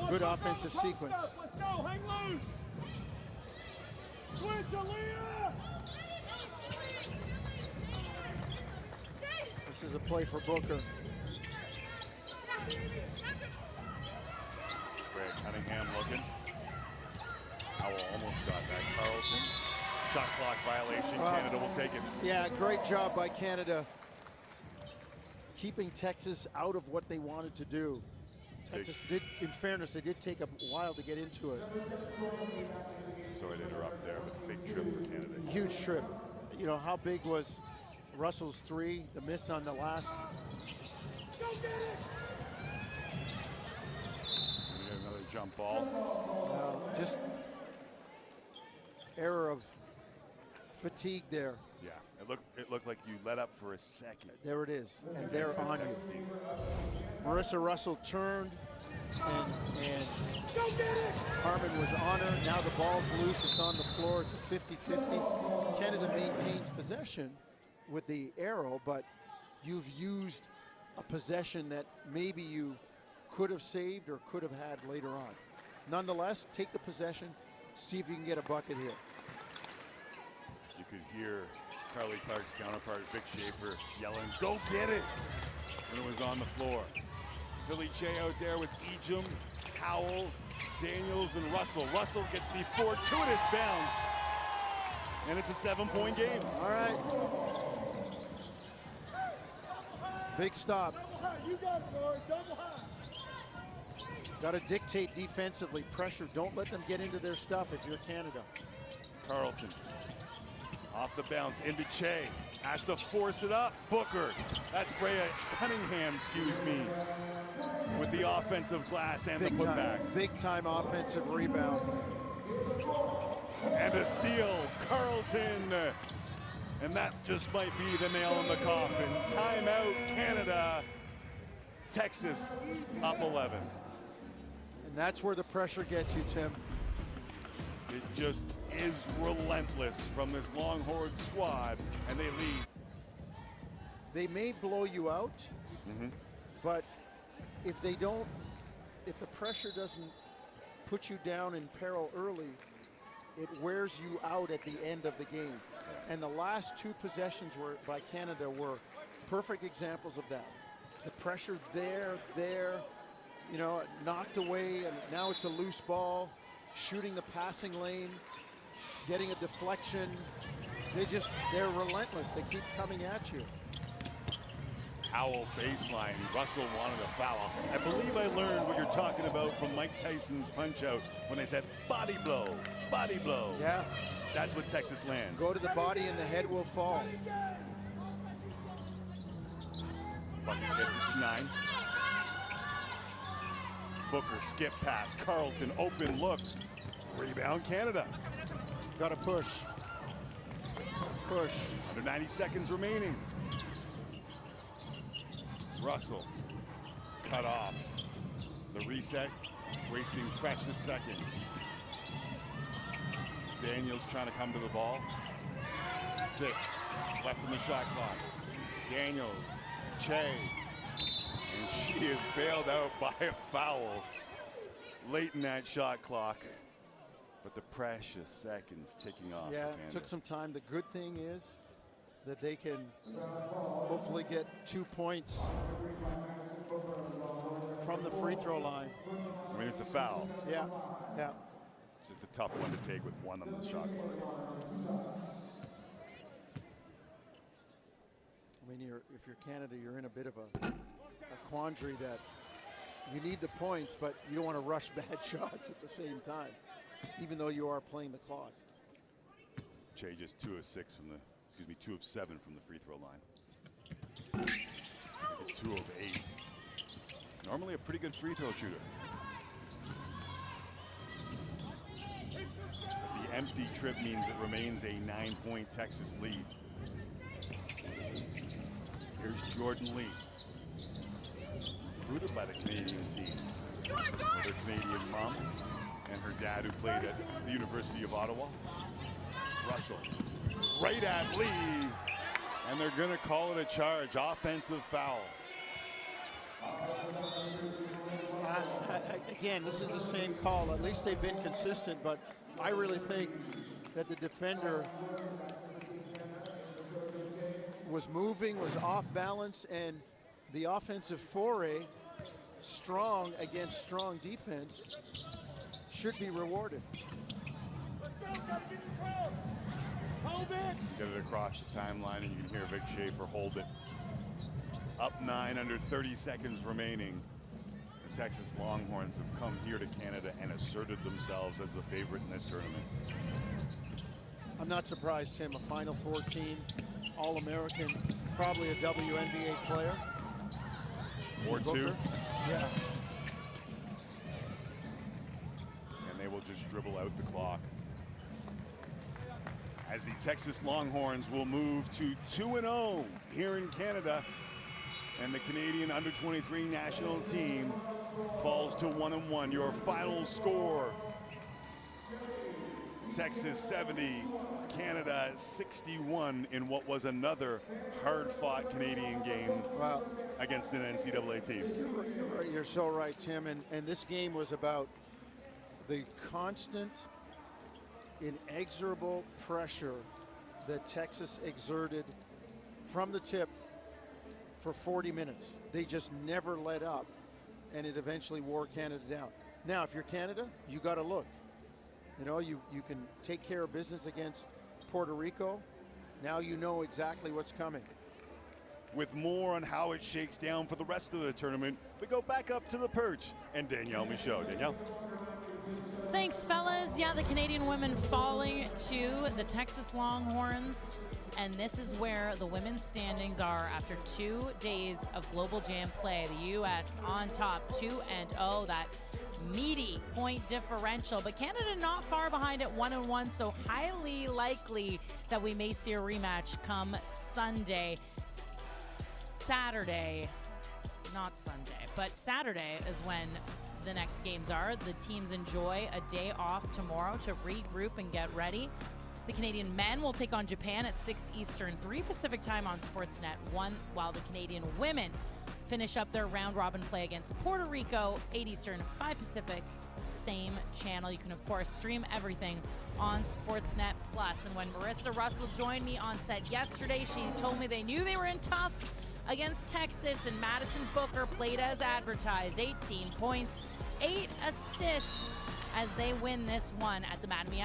good offensive sequence.
Let's go, hang loose. Switch, Aaliyah.
This is a play for Booker.
Brea Cunningham looking. Howell almost got that. Carlton. Shot clock violation. Canada will take it.
Yeah, great job by Canada keeping Texas out of what they wanted to do. Texas did, in fairness, they did take a while to get into it.
Sorry to interrupt there, but big trip for Canada.
Huge trip. You know, how big was Russell's 3, the miss on the last?
jump ball.
Just error of fatigue there.
Yeah, it looked like you let up for a second.
There it is, and they're
Against this
on
Texas
you.
team.
Marissa Russell turned, and Harmon was on her. Now the ball's loose. It's on the floor. It's a 50-50. Canada maintains possession with the arrow, but you've used a possession that maybe you could have saved or could have had later on. Nonetheless, take the possession, see if you can get a bucket here.
You could hear Carly Clark's counterpart, Vic Schaefer, yelling, "Go get it!" when it was on the floor. Philly Che out there with Ejim, Howell, Daniels, and Russell. Russell gets the fortuitous bounce, and it's a 7-point game.
All right. Big stop.
You got it, Lord. Double high.
Got to dictate defensively. Pressure. Don't let them get into their stuff if you're Canada.
Carlton off the bounce into Che. Has to force it up. Booker. That's Brea Cunningham, excuse me, with the offensive glass and the putback.
Big time offensive rebound.
And a steal. Carlton. And that just might be the nail in the coffin. Timeout, Canada. Texas up 11.
And that's where the pressure gets you, Tim.
It just is relentless from this Longhorn squad, and they lead.
They may blow you out, but if they don't, if the pressure doesn't put you down in peril early, it wears you out at the end of the game. And the last two possessions by Canada were perfect examples of that. The pressure there, you know, knocked away, and now it's a loose ball. Shooting the passing lane, getting a deflection. They're relentless. They keep coming at you.
Howell baseline. Russell wanted a foul. I believe I learned what you're talking about from Mike Tyson's punch out when they said body blow, body blow.
Yeah.
That's what Texas lands.
Go to the body and the head will fall.
Bucket gets it to 9. Booker skip pass. Carlton open look. Rebound Canada.
Got to push. Push.
Under 90 seconds remaining. Russell cut off. The reset, wasting precious seconds. Daniels trying to come to the ball. 6 left in the shot clock. Daniels, Che. And she is bailed out by a foul late in that shot clock. But the precious seconds ticking off.
Yeah,
for Canada.
took some time. The good thing is that they can hopefully get 2 points from the free throw line.
I mean, it's a foul.
Yeah, yeah.
It's just a tough one to take with 1 on the shot clock.
I mean, if you're Canada, you're in a bit of a quandary that you need the points, but you don't want to rush bad shots at the same time, even though you are playing the clock.
Che just 2 of 6 from the, 2 of 7 from the free throw line. 2 of 8. Normally a pretty good free throw shooter. But the empty trip means it remains a 9-point Texas lead. Here's Jordan Lee, recruited by the Canadian team. With her Canadian mom and her dad who played at the University of Ottawa. Russell, right at Lee, and they're gonna call it a charge, offensive foul.
Again, this is the same call. At least they've been consistent, but I really think that the defender was moving, was off balance, and the offensive foray, strong against strong defense, should be rewarded.
Hold it.
Get it across the timeline, and you can hear Vic Schaefer hold it. Up 9, under 30 seconds remaining. The Texas Longhorns have come here to Canada and asserted themselves as the favorite in this tournament.
I'm not surprised, Tim. A Final Four team, All-American, probably a WNBA player.
Or
Booker.
2.
Yeah.
just dribble out the clock. As the Texas Longhorns will move to 2-0 here in Canada, and the Canadian U23 national team falls to 1-1. Your final score: Texas 70, Canada 61, in what was another hard-fought Canadian game against an NCAA team.
You're so right, Tim. And this game was about the constant, inexorable pressure that Texas exerted from the tip for 40 minutes. They just never let up, and it eventually wore Canada down. Now, if you're Canada, you got to look. You know, you can take care of business against Puerto Rico. Now you know exactly what's coming.
With more on how it shakes down for the rest of the tournament, we go back up to the perch and Danielle Michaud. Danielle?
Thanks, fellas. Yeah, the Canadian women falling to the Texas Longhorns. And this is where the women's standings are after 2 days of Global Jam play. The U.S. on top, 2-0. That meaty point differential. But Canada not far behind at 1-1, so highly likely that we may see a rematch come Saturday, not Sunday, but Saturday is when the next games are. The teams enjoy a day off tomorrow to regroup and get ready. The Canadian men will take on Japan at 6 Eastern, 3 Pacific time on Sportsnet 1, while the Canadian women finish up their round-robin play against Puerto Rico, 8 Eastern, 5 Pacific, same channel. You can, of course, stream everything on Sportsnet Plus. And when Marissa Russell joined me on set yesterday, she told me they knew they were in tough against Texas, and Madison Booker played as advertised. 18 points, 8 assists as they win this one at the Madame